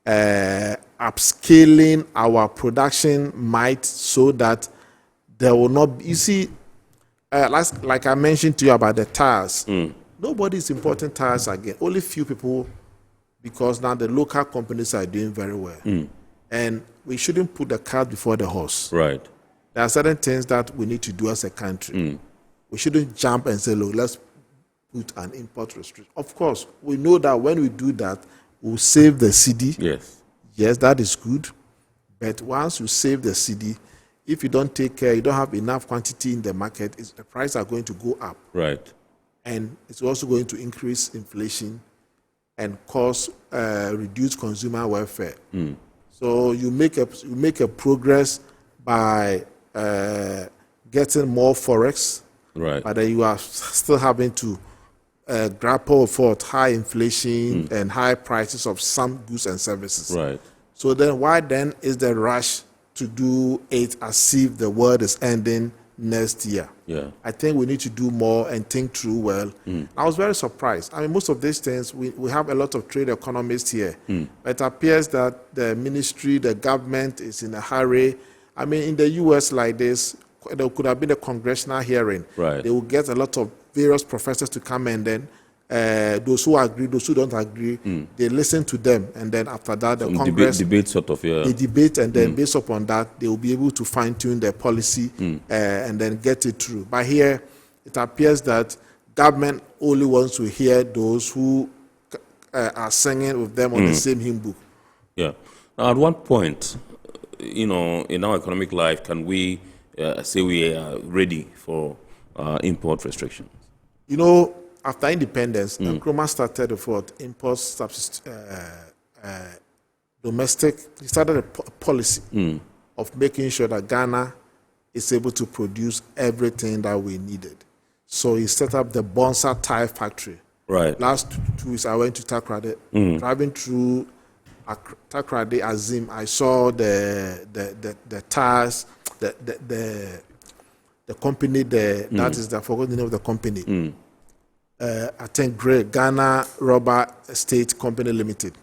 upscaling our production might, so that there will not be, you see, like I mentioned to you about the tires. Nobody is importing tires again. Only few people, because now the local companies are doing very well. And we shouldn't put the cart before the horse. There are certain things that we need to do as a country. We shouldn't jump and say, look, let's put an import restriction. Of course, we know that when we do that, we'll save the cedi. Yes, that is good. But once you save the cedi, if you don't take care, you don't have enough quantity in the market, the prices are going to go up. And it's also going to increase inflation and cause reduced consumer welfare. So you make a progress by getting more forex, but then you are still having to grapple with high inflation and high prices of some goods and services. So then why then is the rush to do it as if the world is ending next year? I think we need to do more and think through well. I was very surprised. I mean, most of these things, we have a lot of trade economists here, but it appears that the ministry, the government is in a hurry. I mean, in the US like this, there could have been a congressional hearing. They will get a lot of various professors to come, and then those who agree, those who don't agree, they listen to them, and then after that, the Congress debate sort of, they debate, and then based upon that, they will be able to fine tune their policy and then get it through. But here, it appears that government only wants to hear those who are singing with them on the same hymn book. Now, at one point, in our economic life, can we say we are ready for import restrictions? After independence, Nkrumah started with import domestic. He started a policy of making sure that Ghana is able to produce everything that we needed. So he set up the Bonsa tire factory. Last 2 weeks, I went to Takoradi. Driving through Takoradi, Azim, I saw the tires, the company there. That is the forgotten name of the company. I think Ghana Rubber Estate Company Limited.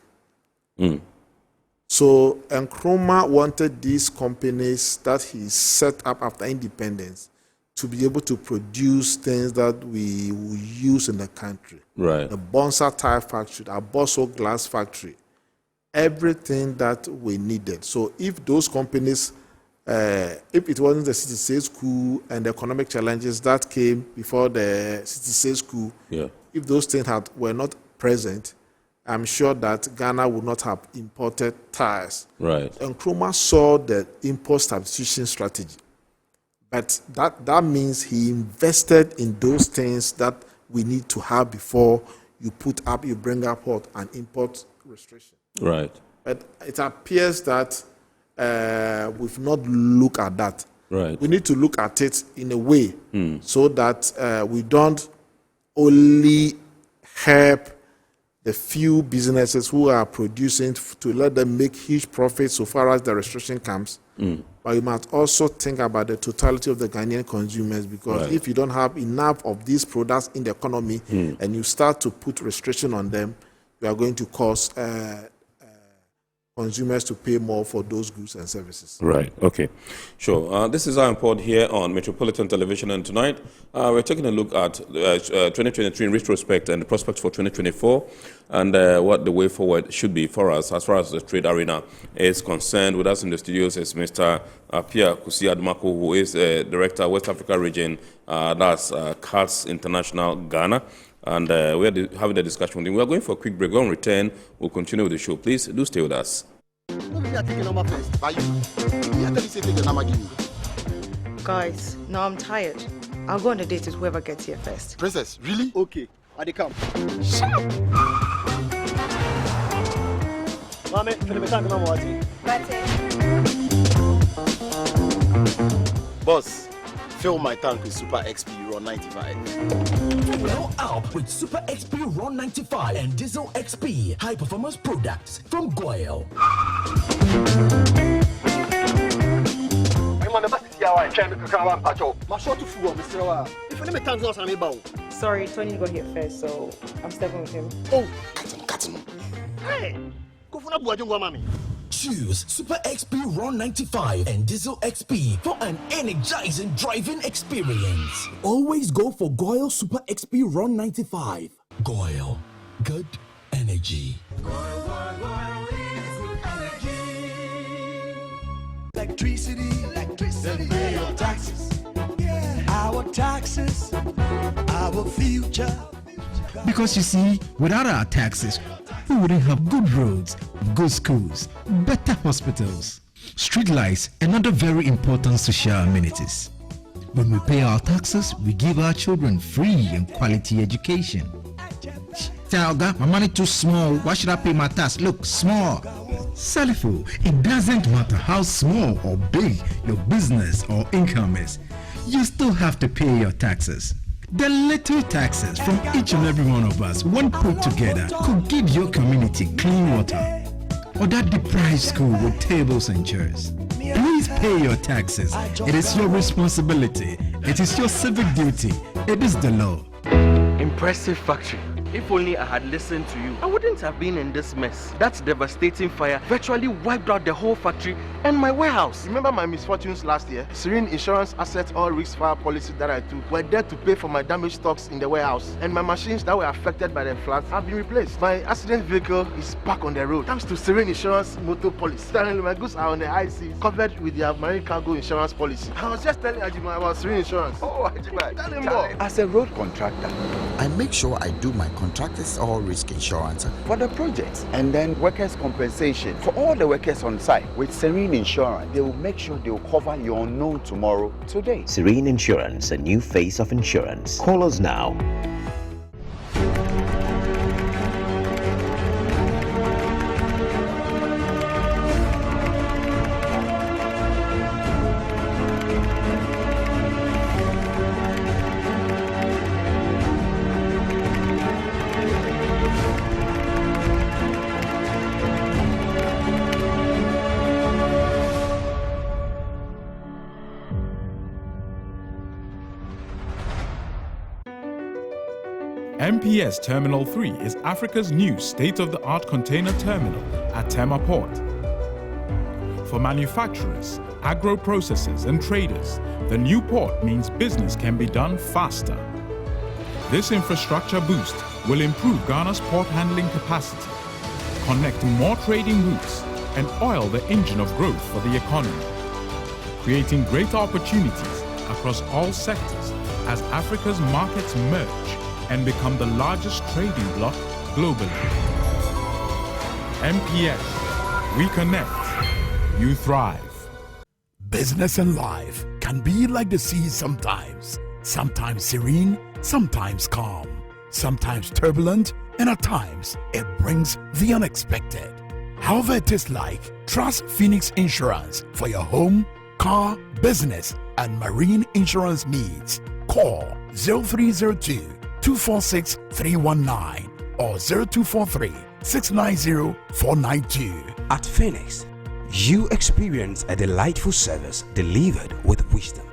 So Nkrumah wanted these companies that he set up after independence to be able to produce things that we will use in the country. The Bonsa tire factory, the Abosso glass factory, everything that we needed. So if those companies, if it wasn't the city sales coup and the economic challenges that came before the city sales coup, if those things were not present, I'm sure that Ghana would not have imported tires. And Nkrumah saw the import substitution strategy. But that means he invested in those things that we need to have before you bring up an import restriction. Right. But it appears that we've not looked at that. Right. We need to look at it in a way so that we don't only help the few businesses who are producing to let them make huge profits so far as the restriction comes. But you must also think about the totality of the Ghanaian consumers, because if you don't have enough of these products in the economy and you start to put restriction on them, you are going to cause consumers to pay more for those goods and services. Right, okay. Sure. This is our report here on Metropolitan Television, and tonight we're taking a look at 2023 in retrospect and the prospects for 2024 and what the way forward should be for us as far as the trade arena is concerned. With us in the studios is Mr. Pierre Kusi Admako, who is Director, West Africa Region, that's CAS International Ghana. And we are having a discussion with him. We are going for a quick break. When we return, we'll continue with the show. Please do stay with us. Guys, no, I'm tired. I'll go on a date with whoever gets here first. Princess, really? Okay, I come. Shut up! Boss, fill my tank with Super XP Ron 95. Well up with Super XP Ron 95 and Diesel XP high performance products from Goyle. Sorry, Tony got here first, so I'm stepping with him. Oh, cut him. Hey, go for mommy. Choose Super XP Ron 95 and Diesel XP for an energizing driving experience. Always go for Goyle Super XP Ron 95. Goyle, good energy. Electricity, then pay your taxes. Yeah, our taxes, our future. Because you see, without our taxes, we wouldn't have good roads, good schools, better hospitals, street lights, and other very important social amenities. When we pay our taxes, we give our children free and quality education. Talga, my money too small. Why should I pay my tax? Look, small. Salifo, it doesn't matter how small or big your business or income is. You still have to pay your taxes. The little taxes from each and every one of us, when put together, could give your community clean water or that deprived school with tables and chairs. Please pay your taxes. It is your responsibility. It is your civic duty. It is the law. Impressive factory. If only I had listened to you, I wouldn't have been in this mess. That devastating fire virtually wiped out the whole factory and my warehouse. Remember my misfortunes last year? Serene Insurance Asset All Risk Fire policy that I took were there to pay for my damaged stocks in the warehouse, and my machines that were affected by the floods have been replaced. My accident vehicle is back on the road thanks to Serene Insurance motor policy. Suddenly my goods are on the high seas, covered with their marine cargo insurance policy. I was just telling Ajima about Serene Insurance. Oh, Ajima, tell him more. As a road contractor, I make sure I do my contractors all risk insurance for the projects, and then workers' compensation for all the workers on site. With Serene Insurance, they will make sure they will cover your unknown tomorrow today. Serene Insurance, a new face of insurance. Call us now. MPS Terminal 3 is Africa's new state-of-the-art container terminal at Tema Port. For manufacturers, agro-processors and traders, the new port means business can be done faster. This infrastructure boost will improve Ghana's port handling capacity, connect more trading routes, and oil the engine of growth for the economy, creating greater opportunities across all sectors as Africa's markets merge and become the largest trading bloc globally. MPS, we connect, you thrive. Business and life can be like the sea sometimes. Sometimes serene, sometimes calm, sometimes turbulent, and at times it brings the unexpected. However it is like, trust Phoenix Insurance for your home, car, business, and marine insurance needs. Call 0302 246 319 or 0243 690 492. At Phoenix, you experience a delightful service delivered with wisdom.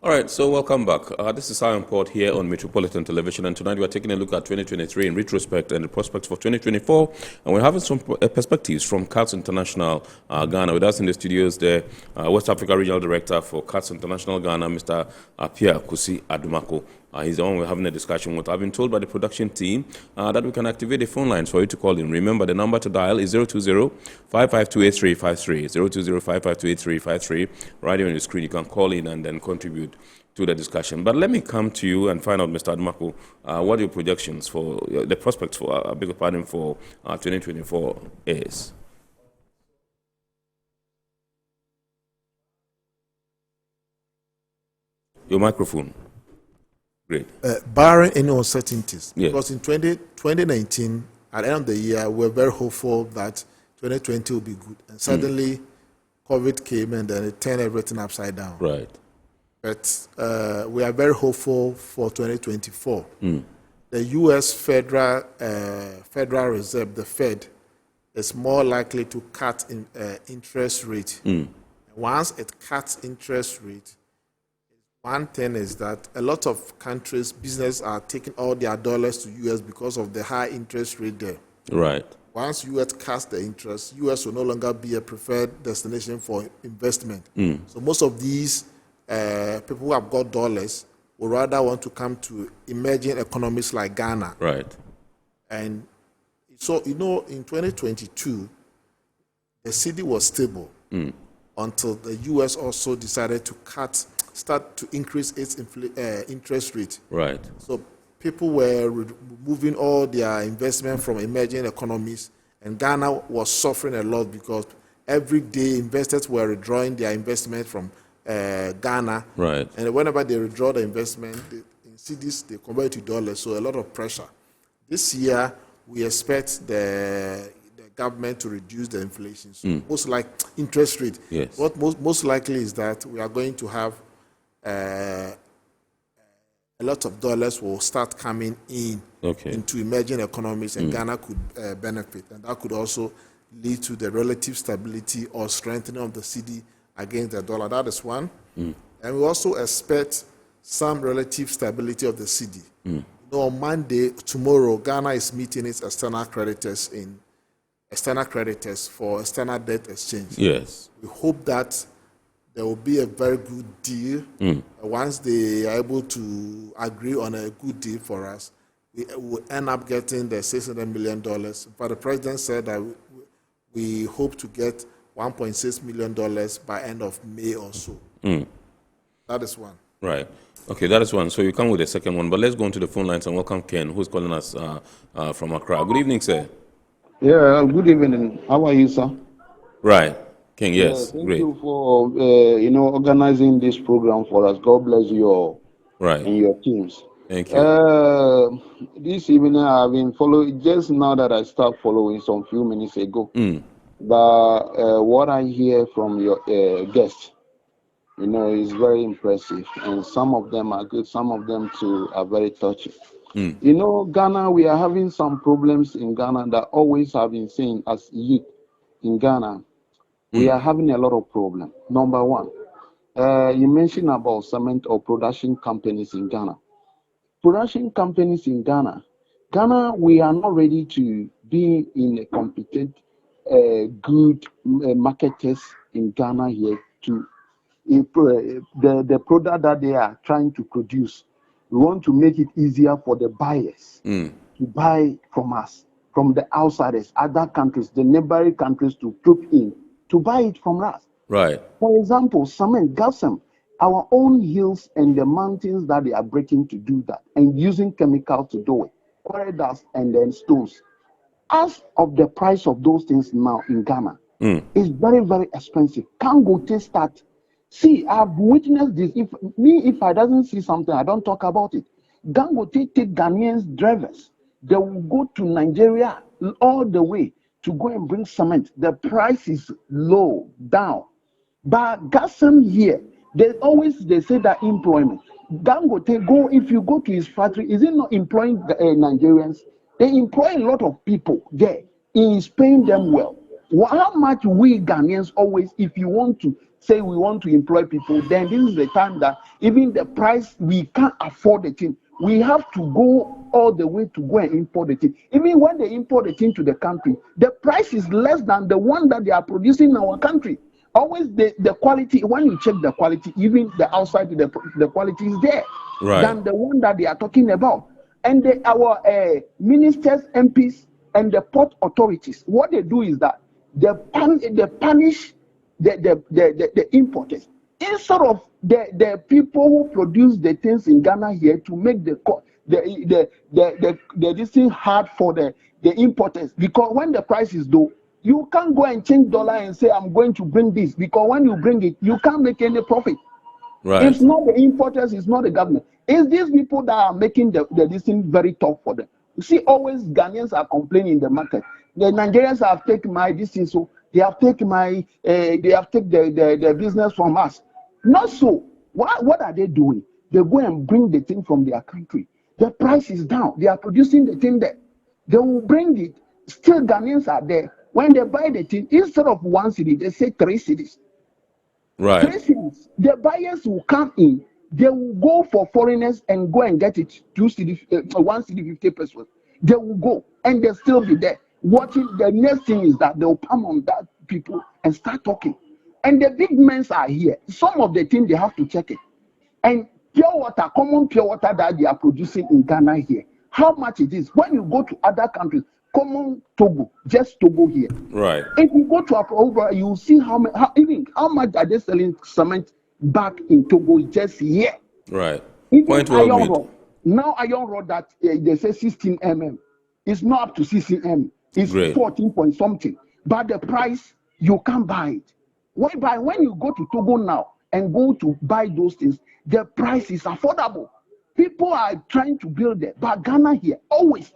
All right, so welcome back. This is Iron Port here on Metropolitan Television, and tonight we are taking a look at 2023 in retrospect and the prospects for 2024. And we're having some perspectives from CATS International Ghana. With us in the studios, the West Africa Regional Director for CATS International Ghana, Mr. Pierre Kusi Adumako. He's the one we're having a discussion with. I've been told by the production team that we can activate the phone lines for you to call in. Remember, the number to dial is 020-552-8353, 020-552-8353. Right here on the screen, you can call in and then contribute to the discussion. But let me come to you and find out, Mr. Adumako, what your projections for the prospects for, beg your pardon, for 2024 is. Your microphone. Great. Barring any uncertainties, yes. Because in 2019, at the end of the year, we're very hopeful that 2020 will be good. And suddenly, COVID came and then it turned everything upside down. Right. But we are very hopeful for 2024. The U.S. Federal Reserve, the Fed, is more likely to cut interest rate. Once it cuts interest rate, one thing is that a lot of countries' business are taking all their dollars to U.S. because of the high interest rate there. Right. Once U.S. cuts the interest, U.S. will no longer be a preferred destination for investment. So most of these people who have got dollars would rather want to come to emerging economies like Ghana. Right. And so, in 2022, the cedi was stable until the U.S. also decided to start to increase its interest rate. Right. So people were moving all their investment from emerging economies, and Ghana was suffering a lot because every day investors were withdrawing their investment from Ghana. Right. And whenever they withdraw the investment, in cedis, they convert to dollars, so a lot of pressure. This year, we expect the government to reduce the inflation. So most like interest rate. Yes. What most likely is that we are going to have a lot of dollars will start coming in into emerging economies, and Ghana could benefit. And that could also lead to the relative stability or strengthening of the cedi against the dollar. That is one. And we also expect some relative stability of the cedi. On Monday, tomorrow, Ghana is meeting its external creditors for external debt exchange. Yes. We hope that there will be a very good deal. Once they are able to agree on a good deal for us, we will end up getting the $600 million. But the president said that we hope to get $1.6 million by end of May or so. That is one. Right. Okay, that is one. So you come with the second one. But let's go into the phone lines and welcome Ken, who's calling us from Accra. Good evening, sir. Yeah, good evening. How are you, sir? Right. King, yes. Thank Great. you for organizing this program for us. God bless you all. Right. And your teams. Thank you. This evening I've been following, just now that I start following some few minutes ago. But what I hear from your guests, is very impressive. And some of them are good, some of them too are very touching. Ghana, we are having some problems in Ghana that always have been saying as youth in Ghana. We are having a lot of problems. Number one, you mentioned about cement or production companies in Ghana. Production companies in Ghana, we are not ready to be in a competent, good marketers in Ghana here to the product that they are trying to produce. We want to make it easier for the buyers to buy from us, from the outsiders, other countries, the neighboring countries to put in, to buy it from us. Right. For example, cement, gypsum, our own hills and the mountains that they are breaking to do that and using chemicals to do it, quarry dust and then stones. As of the price of those things now in Ghana, It's very, very expensive. Can't go to start. See, I've witnessed this. If I doesn't see something, I don't talk about it. Dangote take Ghanaians drivers. They will go to Nigeria all the way to go and bring cement. The price is low, down. But Gassan here, they say that employment. Dangote if you go to his factory, is it not employing Nigerians? They employ a lot of people there. He is paying them well. How much we Ghanaians always, if you want to say we want to employ people, then this is the time that even the price, we can't afford the thing. We have to go all the way to go and import the thing. Even when they import the thing to the country, the price is less than the one that they are producing in our country. Always the quality, when you check the quality, even the outside, the quality is there than the one that they are talking about. And our ministers, MPs, and the port authorities, what they do is that they punish the importers instead of the people who produce the things in Ghana here to make the this thing hard for the importers, because when the price is low, you can't go and change dollar and say I'm going to bring this, because when you bring it, you can't make any profit. It's not the importers, it's not the government. It's these people that are making this thing very tough for them. You see, always Ghanaians are complaining in the market. The Nigerians have taken my this thing, so they have taken my they have taken the business from us. Not so. What are they doing? They go and bring the thing from their country. The price is down. They are producing the thing there. They will bring it. Still Ghanaians are there. When they buy the thing, instead of 1 cedi, they say 3 cedis. 3 cedis. The buyers will come in. They will go for foreigners and go and get it 2 cedi, 1 cedi 50 pesos. They will go and they'll still be there. Watching. The next thing is that they'll come on that people and start talking. And the big men are here. Some of the things they have to check it. And pure water, common pure water that they are producing in Ghana here, how much it is? When you go to other countries, common Togo, just Togo here. If you go to Accra, you will see how much are they selling cement back in Togo just here. Even Point well iron made. rod. Now iron rod that they say 16 mm. It's not up to 16 mm. It's 14 point something. But the price, you can't buy it. Whereby when you go to Togo now and go to buy those things, the price is affordable. People are trying to build it, but Ghana here always.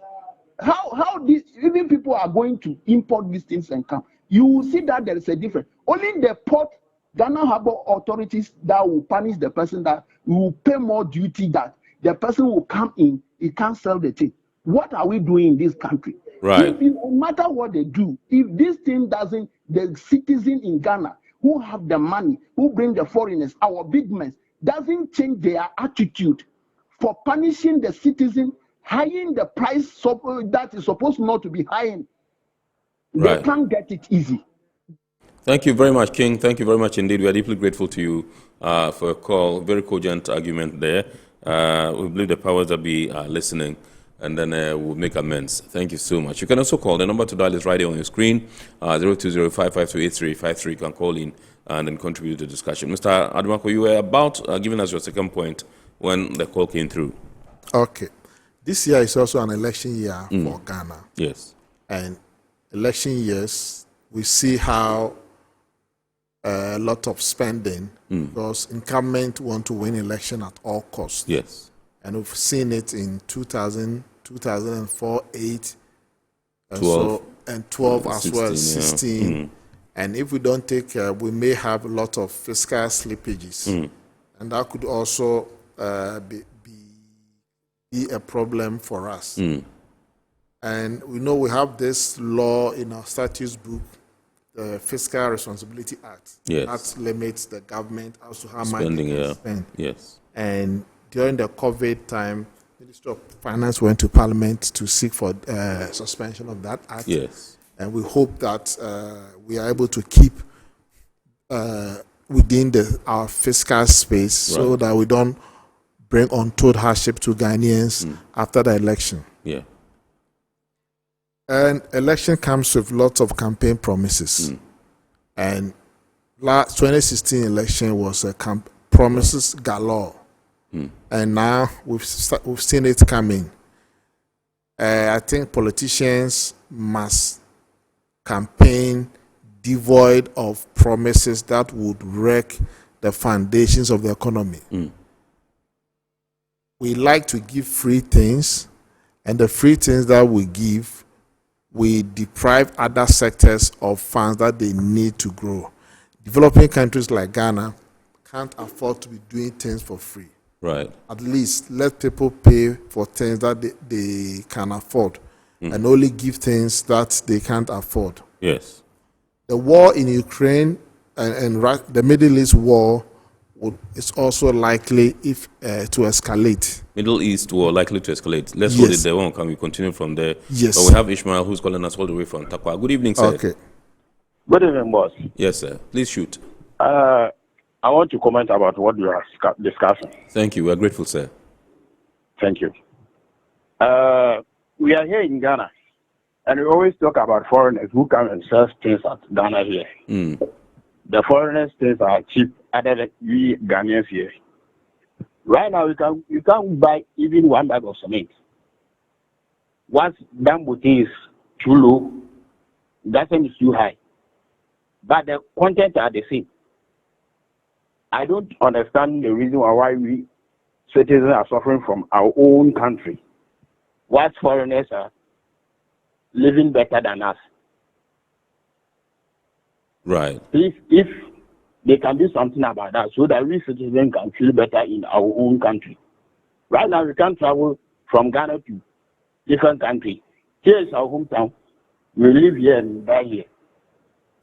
How this, even people are going to import these things and come, you will see that there is a difference. Only the port, Ghana Harbour authorities that will punish the person, that will pay more duty, that the person will come in, he can't sell the thing. What are we doing in this country? No matter what they do, if this thing doesn't, the citizen in Ghana who have the money, who bring the foreigners, our big men, doesn't change their attitude for punishing the citizen, highing the price that is supposed not to be high. They can't get it easy. Thank you very much, King. Thank you very much indeed. We are deeply grateful to you for a call. Very cogent argument there. We believe the powers that be are listening, and then we'll make amends. Thank you so much. You can also call. The number to dial is right here on your screen, 020-552-8353. You can call in and then contribute to the discussion. Mr. Adamako, you were about giving us your second point when the call came through. Okay. This year is also an election year for Ghana. Yes. And election years, we see how a lot of spending, because incumbents want to win election at all costs. Yes. And we've seen it in 2000, 2004, 8, 12 as 16, well, 16. Yeah. And if we don't take care, we may have a lot of fiscal slippages. And that could also be a problem for us. And we know we have this law in our statutes book, the Fiscal Responsibility Act. That limits the government as to how Spending, much they can spend. Yes. And during the COVID time, the Ministry of Finance went to Parliament to seek for suspension of that act. Yes. And we hope that we are able to keep within our fiscal space so that we don't bring untold hardship to Ghanaians after the election. Yeah. And election comes with lots of campaign promises. And 2016 election was a promises galore. And now we've seen it coming. I think politicians must campaign devoid of promises that would wreck the foundations of the economy. We like to give free things, and the free things that we give, we deprive other sectors of funds that they need to grow. Developing countries like Ghana can't afford to be doing things for free. Right. At least let people pay for things that they can afford, and only give things that they can't afford. Yes. The war in Ukraine and the Middle East war is also likely to escalate. Middle East war likely to escalate. Let's hold it there. Can we continue from there? Yes. But we have Ishmael who's calling us all the way from Takoradi. Good evening, sir. Okay. Good evening, boss. Yes, sir. Please shoot. I want to comment about what you are discussing. Thank you. We are grateful, sir. Thank you. We are here in Ghana, and we always talk about foreigners who come and sell things at Ghana here. The foreigners' things are cheap, other than we Ghanaians here. Right now, you can't buy even one bag of cement. Once Dangote is too low, that thing is too high. But the content are the same. I don't understand the reason why we citizens are suffering from our own country, whilst foreigners are living better than us. Right. Please, if they can do something about that so that we citizens can feel better in our own country. Right now, we can't travel from Ghana to different countries. Here is our hometown. We live here and die here.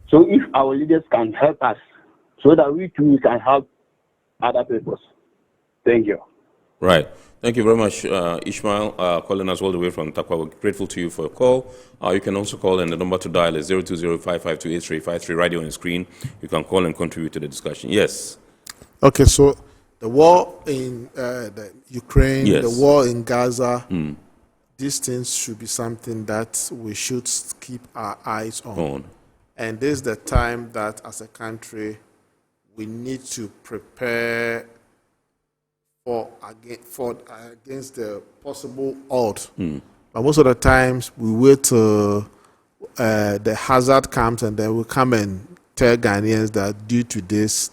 So if our leaders can help us so that we too can help other people. Thank you. Right. Thank you very much, Ishmael, calling us all the way from Takwa. We're grateful to you for your call. You can also call, and the number to dial is 020-552-8353, right on your screen. You can call and contribute to the discussion. Yes. Okay, so the war in the Ukraine, Yes. the war in Gaza, these things should be something that we should keep our eyes on. And this is the time that, as a country, we need to prepare against the possible odds. But most of the times, we wait till the hazard comes, and then we come and tell Ghanaians that due to this.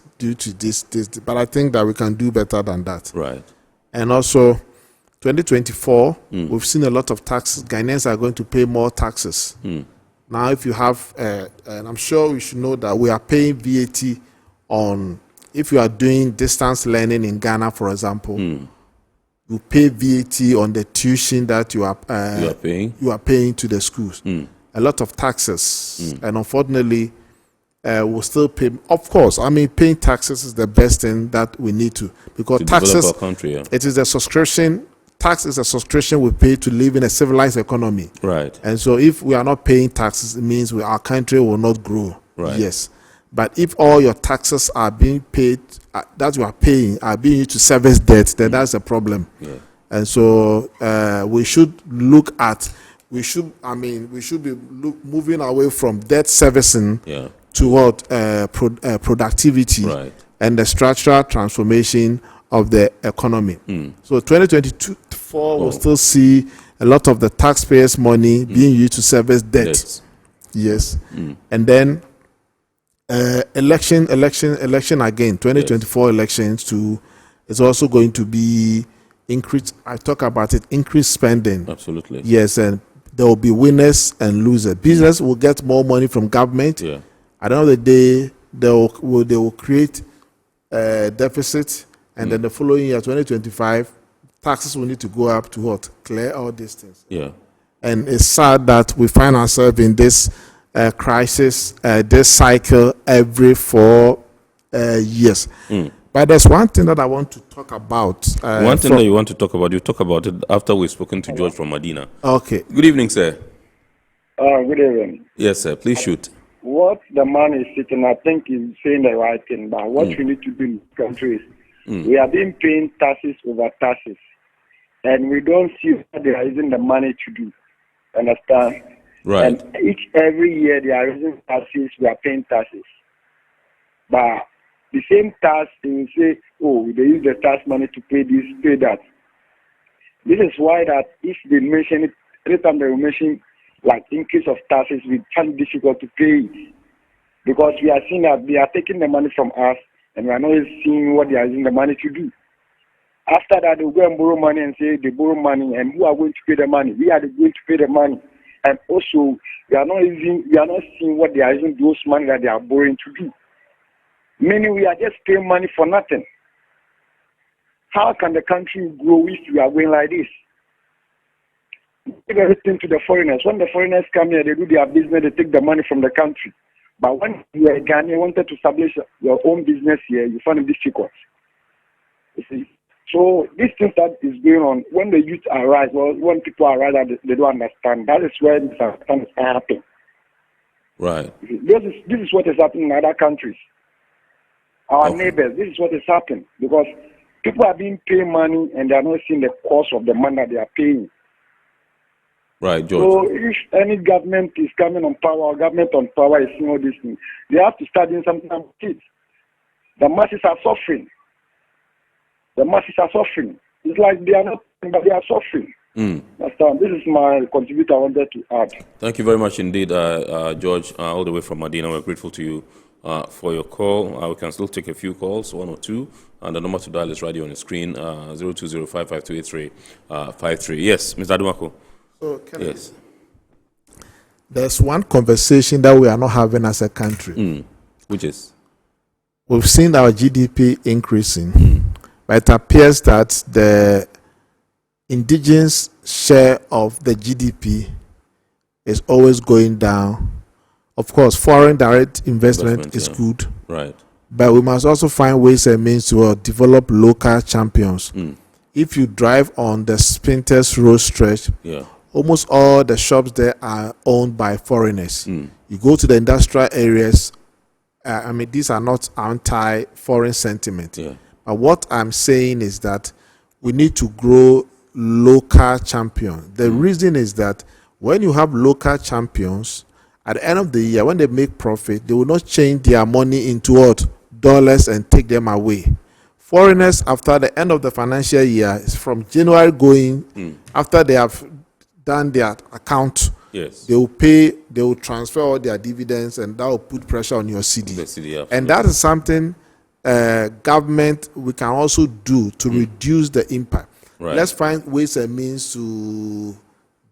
But I think that we can do better than that. Right. And also, 2024, we've seen a lot of taxes. Ghanaians are going to pay more taxes. Now, if you have, and I'm sure we should know that we are paying VAT on, if you are doing distance learning in Ghana, for example, you pay VAT on the tuition that you are paying to the schools. A lot of taxes. And unfortunately, we'll still pay. Of course, I mean, paying taxes is the best thing that we need to. Because taxes, develop our country, it is a subscription. Tax is a subscription we pay to live in a civilized economy. Right. And so if we are not paying taxes, it means our country will not grow. Right. Yes. But if all your taxes are being paid, that you are paying, are being used to service debt, then that's a problem. Yeah. And so we should look at, we should be moving away from debt servicing toward productivity and the structural transformation of the economy. So 2024 will still see a lot of the taxpayers' money being used to service debt. Yes. And then election again, 2024 elections too, is also going to be increased. I talk about it, increased spending. Absolutely. Yes, and there will be winners and losers. Business will get more money from government. Yeah. At the end of the day, they will create a deficit, and then the following year, 2025, taxes will need to go up to what? Clear all these things. Yeah. And it's sad that we find ourselves in this crisis, this cycle every 4 years. But there's one thing that I want to talk about. One thing that you want to talk about, you talk about it after we've spoken to George from Medina. Okay. Good evening, sir. Good evening. Yes, sir. Please shoot. What the man is sitting, I think, is saying the right thing. But what we need to do in the country is we are being paying taxes over taxes, and we don't see what they are using the money to do. Understand? Right. And every year they are using taxes, we are paying taxes. But the same tax, they will say, oh, they use the tax money to pay this, pay that. This is why that if they mention it, every time they will mention like increase of taxes, we find it difficult to pay it. because we are seeing that they are taking the money from us and we are not seeing what they are using the money to do. After that, they will go and borrow money and say they borrow money, and who are going to pay the money? We are going to pay the money. And also, we are not seeing what they are using those money that they are borrowing to do. Meaning we are just paying money for nothing. How can the country grow if we are going like this? Give everything to the foreigners. When the foreigners come here, they do their business, they take the money from the country. But when you are a Ghanaian, wanted to establish your own business here, you find it difficult. You see? So these things that is going on, when the youth arise, well, when people arise, they don't understand. That is where misunderstanding is happening. Right. This is what is happening in other countries. Our neighbors, this is what is happening. Because people are being paid money and they are not seeing the cost of the money that they are paying. Right, George. So if any government is coming on power, or government on power is seeing all these things, they have to start doing something about it. The masses are suffering. The masses are suffering. It's like they are not, but they are suffering. This is my contributor I wanted to add. Thank you very much indeed, George, all the way from Medina. We're grateful to you for your call. We can still take a few calls, one or two, and the number to dial is right here on the screen, 020-552-8353. Yes, Mr. Adumako. So yes. There's one conversation that we are not having as a country. Which is? We've seen our GDP increasing, but it appears that the indigenous share of the GDP is always going down. Of course, foreign direct investment is good, right? But we must also find ways and means to develop local champions. If you drive on the Spintex road stretch, almost all the shops there are owned by foreigners. You go to the industrial areas, I mean, these are not anti-foreign sentiment. But what I'm saying is that we need to grow local champions. The reason is that when you have local champions, at the end of the year, when they make profit, they will not change their money into what? Dollars and take them away. Foreigners, after the end of the financial year, from January going, after they have done their account, they will pay, they will transfer all their dividends, and that will put pressure on your CD. And that is something government we can also do to reduce the impact. Let's find ways and means to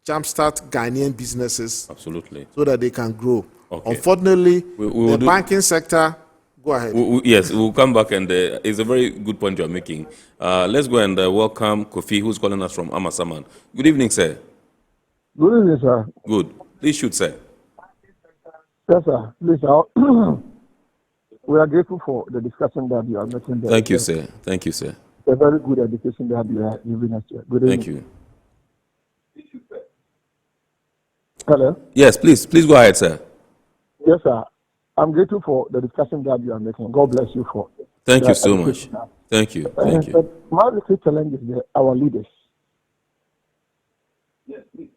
jumpstart Ghanaian businesses, so that they can grow. Unfortunately, the banking sector. Go ahead. Yes, we'll come back, and it's a very good point you're making. Let's go and welcome Kofi, who's calling us from Amasaman. Good evening, sir. Good evening, sir. Good. Please shoot, sir. Yes, sir. Please, we are grateful for the discussion that you are making there. Thank you, sir. Thank you, sir. It's a very good education that you are giving us here. Good evening. Thank you. Hello? Yes, please go ahead, sir. Yes, sir. I'm grateful for the discussion that you are making. God bless you for. Thank you so much. Thank you. Thank you. But my little challenge is our leaders.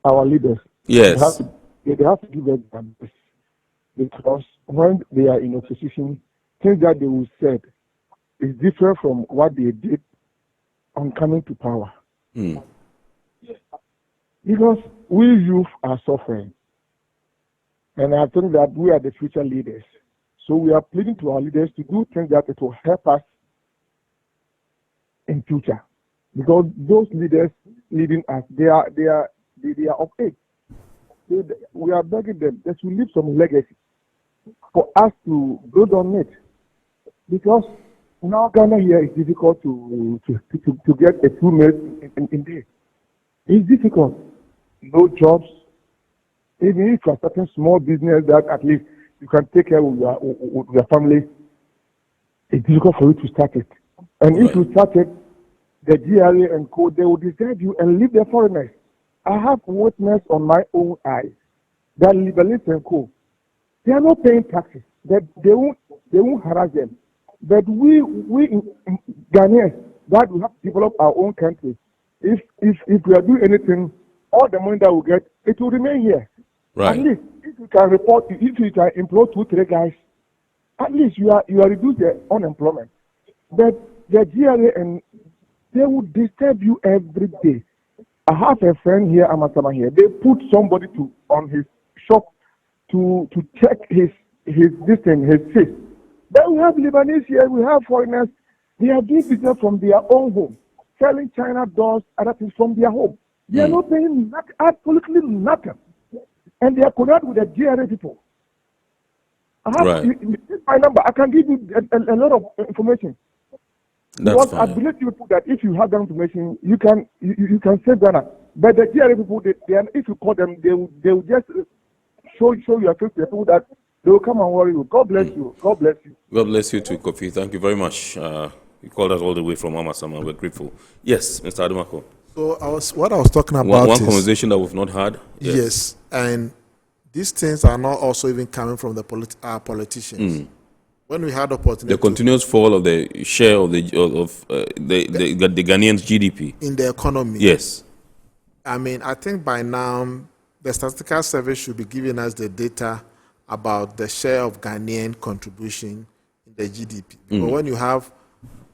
Our leaders. Yes. They have to give us their best. Because when they are in opposition, things that they will say is different from what they did on coming to power. Because we youth are suffering. And I think that we are the future leaders. So we are pleading to our leaders to do things that it will help us in future. Because those leaders leading us, they are of age. So we are begging them that to leave some legacy for us to build on it. Because now Ghana here is difficult to get a 2 meals in there. It's difficult. No jobs. Even if you are starting small business that at least you can take care of your family, it's difficult for you to start it. And if you start it, the GRA and co, they will discard you and leave the foreigners. I have witnessed on my own eyes that Liberals and co, they are not paying taxes. That they won't harass them. But we in Ghanaians, that we have to develop our own country. If we are doing anything, all the money that we get, it will remain here. Right. At least if you can report, if you can employ 2-3 guys, at least you are reduce the unemployment. But the GRA and they will disturb you every day. I have a friend here, Amasama here. They put somebody on his shop to check his his fish. Then we have Lebanese here, we have foreigners. They are doing business from their own home, selling China doors, other things from their home. They are not paying absolutely nothing. And they are connected with the GRA people. I have my number. I can give you a lot of information. Because I believe you people that if you have that information, you can save Ghana. But the GRA people, if you call them, they will just show your face to people that they will come and worry you. God bless you. God bless you. God bless you too, Kofi. Thank you very much. You called us all the way from Amasama. We're grateful. Yes, Mr. Adumako. So what I was talking about one conversation that we've not had. Yes, and these things are not also even coming from the politicians. When we had opportunity, the continuous fall of the share of the Ghanaians' GDP in the economy. Yes, I mean, I think by now the statistical service should be giving us the data about the share of Ghanaian contribution in the GDP. Because when you have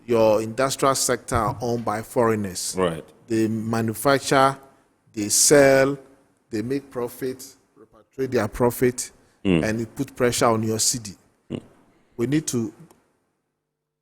your industrial sector owned by foreigners, right? They manufacture, they sell, they make profit, repatriate their profit, and it put pressure on your CD. We need to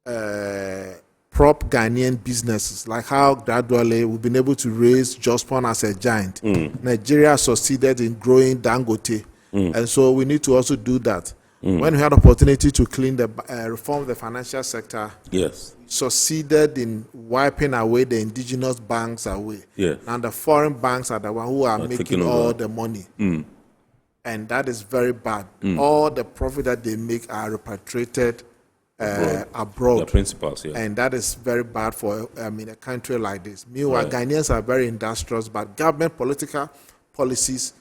prop Ghanaian businesses, like how gradually we've been able to raise Jospon as a giant. Nigeria succeeded in growing Dangote, and so we need to also do that. When we had opportunity to clean the reform the financial sector, yes, succeeded in wiping away the indigenous banks away. Yes. And the foreign banks are the ones who are making all the money. And that is very bad. All the profit that they make are repatriated abroad. The principals, yeah. And that is very bad for a country like this. Meanwhile, Ghanaians are very industrious, but government political policies.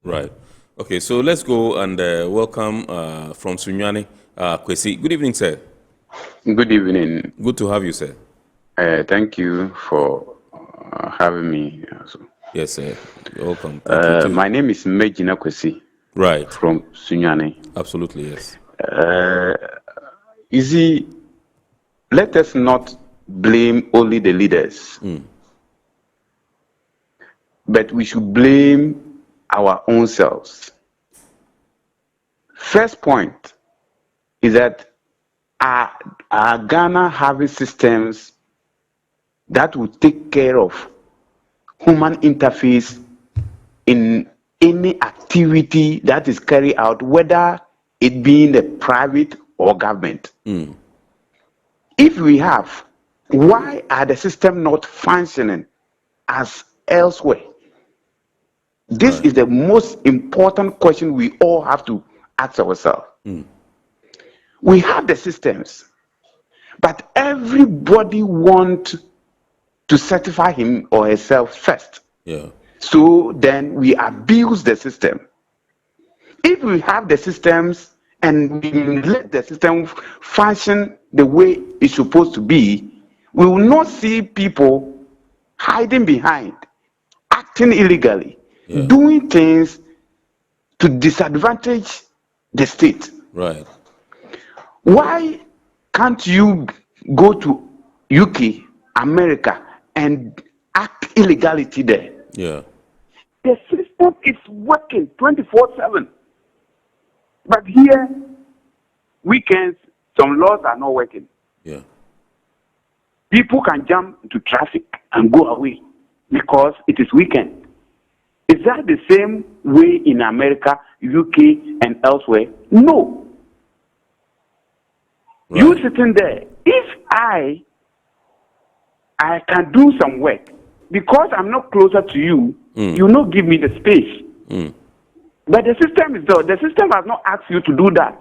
Right. Okay, so let's go and welcome from Sunyani, Kwesi. Good evening, sir. Good evening. Good to have you, sir. Thank you for having me. Also. Yes, sir. You're welcome. Thank you my name is Maiden Kwesi. Right. From Sunyani. Absolutely, yes. Let us not blame only the leaders, but we should blame our own selves. First point is that our Ghana having systems that will take care of human interface in any activity that is carried out, whether it be in the private or government. If we have, why are the system not functioning as elsewhere? This is the most important question we all have to ask ourselves. We have the systems, but everybody wants to certify him or herself first. Yeah. So then we abuse the system. If we have the systems and we let the system function the way it's supposed to be, we will not see people hiding behind, acting illegally, doing things to disadvantage the state. Right. Why can't you go to UK, America, and act illegality there? Yeah. The system is working 24/7. But here, weekends, some laws are not working. Yeah. People can jump into traffic and go away because it is weekend. Is that the same way in America, UK, and elsewhere? No. Right. You sitting there, if I can do some work, because I'm not closer to you, you not give me the space. But the system is there. The system has not asked you to do that.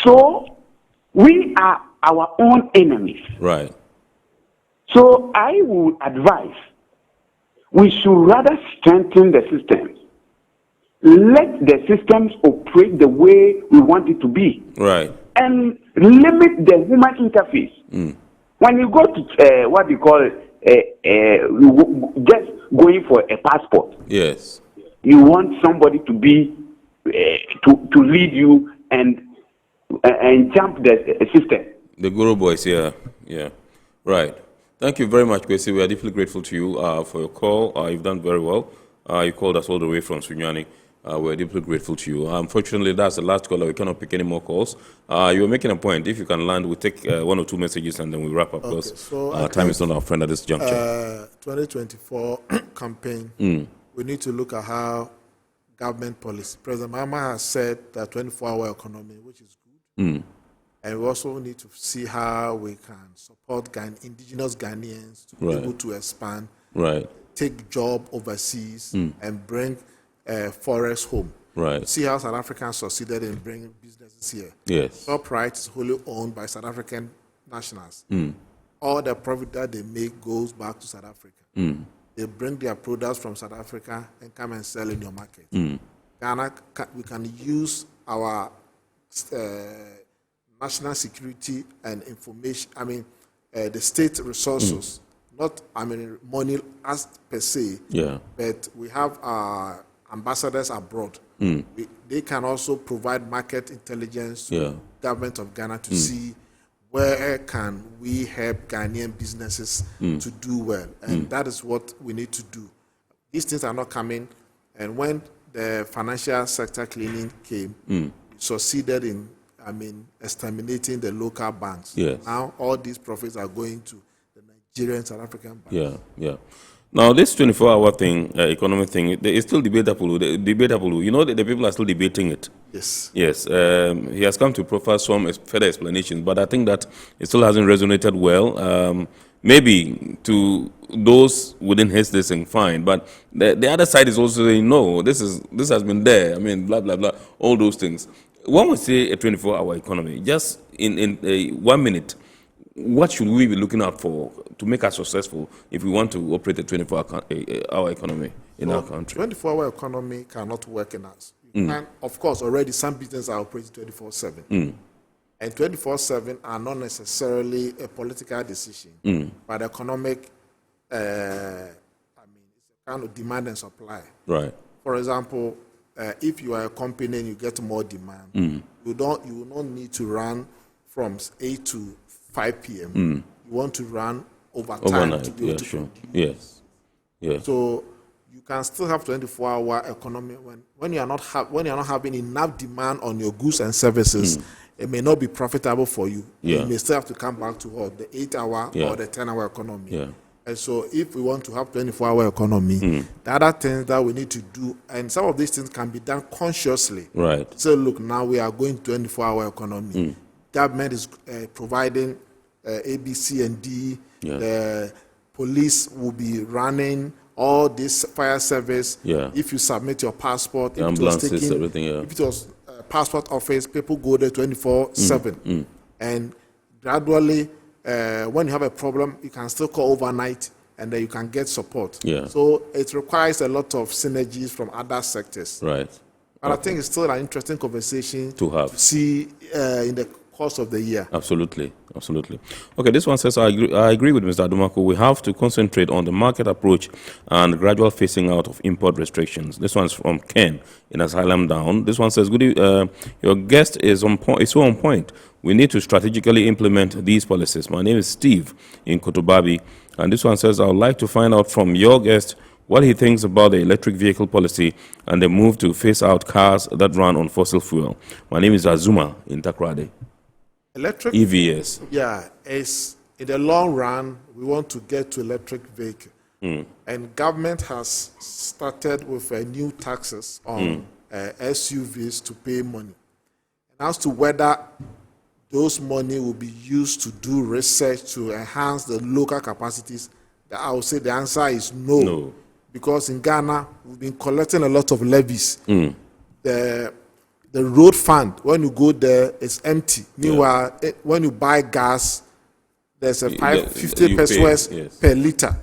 So we are our own enemies. Right. So I would advise we should rather strengthen the systems. Let the systems operate the way we want it to be. Right. And limit the human interface. When you go to what you call just going for a passport. Yes. You want somebody to be to lead you and jump the system. The Guru boys, yeah. Right. Thank you very much, Kwesi. We are deeply grateful to you for your call. You've done very well. You called us all the way from Sunyani. We're deeply grateful to you. Unfortunately, that's the last caller. We cannot pick any more calls. You were making a point. If you can land, we'll take one or two messages and then we wrap up because time is not our friend at this juncture. 2024 campaign, we need to look at how government policy. President Mahama has said that 24-hour economy, which is good. And we also need to see how we can support indigenous Ghanaians to be able to expand, take job overseas, and bring forests home. See how South Africans succeeded in bringing businesses here. Yes. Shoprite is wholly owned by South African nationals. All the profit that they make goes back to South Africa. They bring their products from South Africa and come and sell in your market. Ghana, we can use our national security and information, the state resources, not, money as per se, but we have our ambassadors abroad. They can also provide market intelligence to the government of Ghana to see where can we help Ghanaian businesses to do well. And that is what we need to do. These things are not coming. And when the financial sector cleaning came, we succeeded in exterminating the local banks. Now all these profits are going to the Nigerian South African banks. Now this 24-hour thing, economic thing, it's still debatable. You know, the people are still debating it. Yes. He has come to proffer some further explanations, but I think that it still hasn't resonated well. Maybe to those within his thing, fine, but the other side is also saying, no, this has been there. Blah, blah, blah, all those things. When we say a 24-hour economy, just in 1 minute, what should we be looking out for to make us successful if we want to operate a 24-hour economy in our country? 24-hour economy cannot work in us. And of course, already some businesses are operating 24/7. And 24/7 are not necessarily a political decision, but economic, it's a kind of demand and supply. For example, if you are a company and you get more demand, you will not need to run from 8 to 5 p.m. You want to run overnight to be able to produce. So you can still have 24-hour economy when you are not having enough demand on your goods and services. It may not be profitable for you. You may still have to come back to the 8-hour or the 10-hour economy. And so if we want to have 24-hour economy, the other things that we need to do, and some of these things can be done consciously. So look, now we are going 24-hour economy. Government is providing A, B, C, and D. The police will be running all this fire service. If you submit your passport, if it was passport office, people go there 24/7. And gradually, when you have a problem, you can still call overnight and then you can get support. So it requires a lot of synergies from other sectors. But I think it's still an interesting conversation to see in the course of the year. Absolutely. Okay, this one says, I agree with Mr. Adumaku. We have to concentrate on the market approach and gradual phasing out of import restrictions. This one's from Ken in Asylum Down. This one says, your guest is so on point. We need to strategically implement these policies. My name is Steve in Kotobabi. And this one says, I would like to find out from your guest what he thinks about the electric vehicle policy and the move to phase out cars that run on fossil fuel. My name is Azuma in Takoradi. Electric EVs. Is in the long run, we want to get to electric vehicle. And government has started with new taxes on SUVs to pay money. And as to whether those money will be used to do research to enhance the local capacities, I would say the answer is no. Because in Ghana, we've been collecting a lot of levies. The road fund, when you go there, it's empty. Meanwhile, when you buy gas, there's a 50 pesos per liter.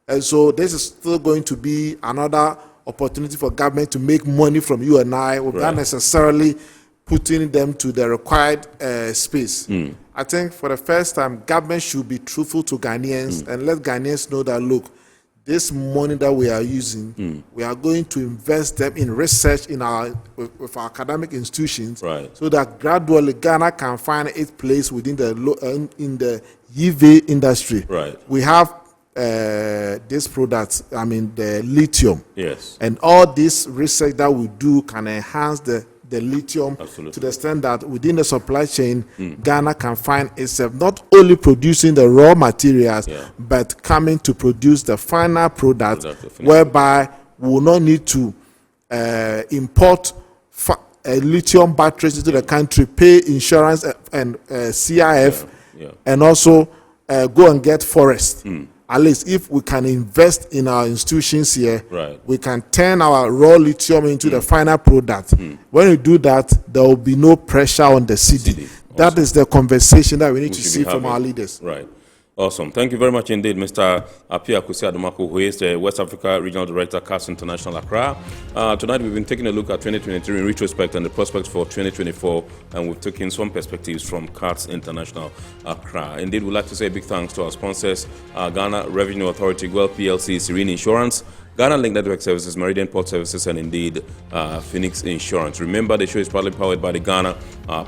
And so this is still going to be another opportunity for government to make money from you and I without necessarily putting them to the required space. I think for the first time, government should be truthful to Ghanaians and let Ghanaians know that, look, this money that we are using, we are going to invest them in research with our academic institutions, so that gradually Ghana can find its place within in the EV industry. We have this product, I mean the lithium. Yes. And all this research that we do can enhance the lithium to the extent that within the supply chain, Ghana can find itself not only producing the raw materials, but coming to produce the final product, whereby we will not need to import lithium batteries into the country, pay insurance and CIF, and also go and get forest. At least if we can invest in our institutions here, we can turn our raw lithium into the final product. When we do that, there will be no pressure on the city. That is the conversation that we need to see from our leaders. Right. Awesome. Thank you very much indeed, Mr. Apia Kusi-Adomako, who is the West Africa Regional Director, CAS International Accra. Tonight we've been taking a look at 2023 in retrospect and the prospects for 2024, and we've taken some perspectives from CAS International Accra. Indeed, we'd like to say a big thanks to our sponsors, Ghana Revenue Authority, GIFF PLC, Serene Insurance, Ghana Link Network Services, Maiden Port Services, and indeed Phoenix Insurance. Remember, the show is proudly powered by the Ghana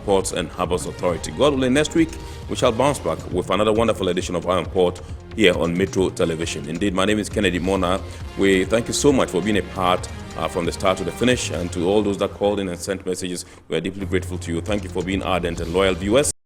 Ports and Harbours Authority. God willing, next week we shall bounce back with another wonderful edition of Iron Port here on Metro Television. Indeed, my name is Kennedy Mona. We thank you so much for being a part from the start to the finish, and to all those that called in and sent messages, we are deeply grateful to you. Thank you for being ardent and loyal viewers.